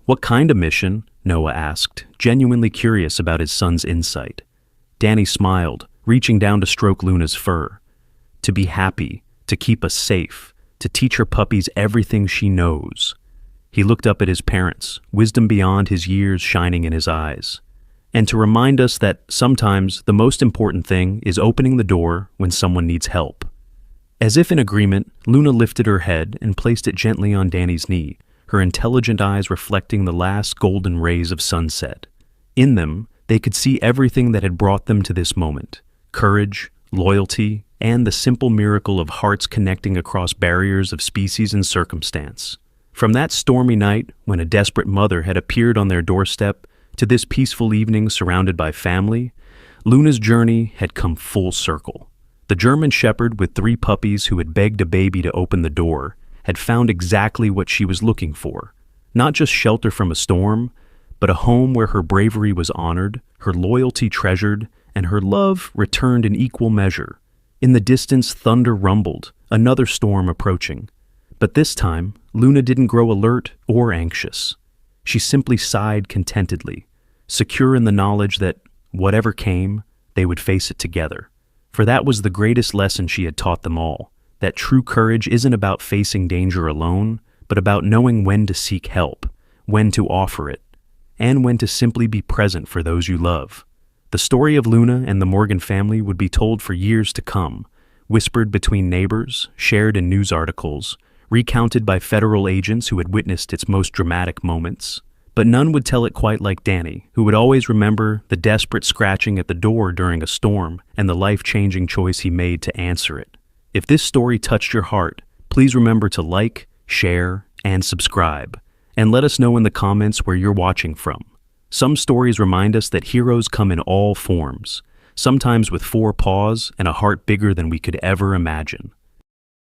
"What kind of mission?" Noah asked, genuinely curious about his son's insight. Danny smiled, reaching down to stroke Luna's fur. "To be happy, to keep us safe, to teach her puppies everything she knows." He looked up at his parents, wisdom beyond his years shining in his eyes. "And to remind us that sometimes the most important thing is opening the door when someone needs help." As if in agreement, Luna lifted her head and placed it gently on Danny's knee, her intelligent eyes reflecting the last golden rays of sunset. In them, they could see everything that had brought them to this moment: courage, loyalty, and the simple miracle of hearts connecting across barriers of species and circumstance. From that stormy night, when a desperate mother had appeared on their doorstep, to this peaceful evening surrounded by family, Luna's journey had come full circle. The German Shepherd, with 3 puppies who had begged a baby to open the door, had found exactly what she was looking for. Not just shelter from a storm, but a home where her bravery was honored, her loyalty treasured, and her love returned in equal measure. In the distance, thunder rumbled, another storm approaching. But this time, Luna didn't grow alert or anxious. She simply sighed contentedly, secure in the knowledge that, whatever came, they would face it together. For that was the greatest lesson she had taught them all, that true courage isn't about facing danger alone, but about knowing when to seek help, when to offer it, and when to simply be present for those you love. The story of Luna and the Morgan family would be told for years to come, whispered between neighbors, shared in news articles, recounted by federal agents who had witnessed its most dramatic moments. But none would tell it quite like Danny, who would always remember the desperate scratching at the door during a storm and the life-changing choice he made to answer it. If this story touched your heart, please remember to like, share, and subscribe, and let us know in the comments where you're watching from. Some stories remind us that heroes come in all forms, sometimes with 4 paws and a heart bigger than we could ever imagine.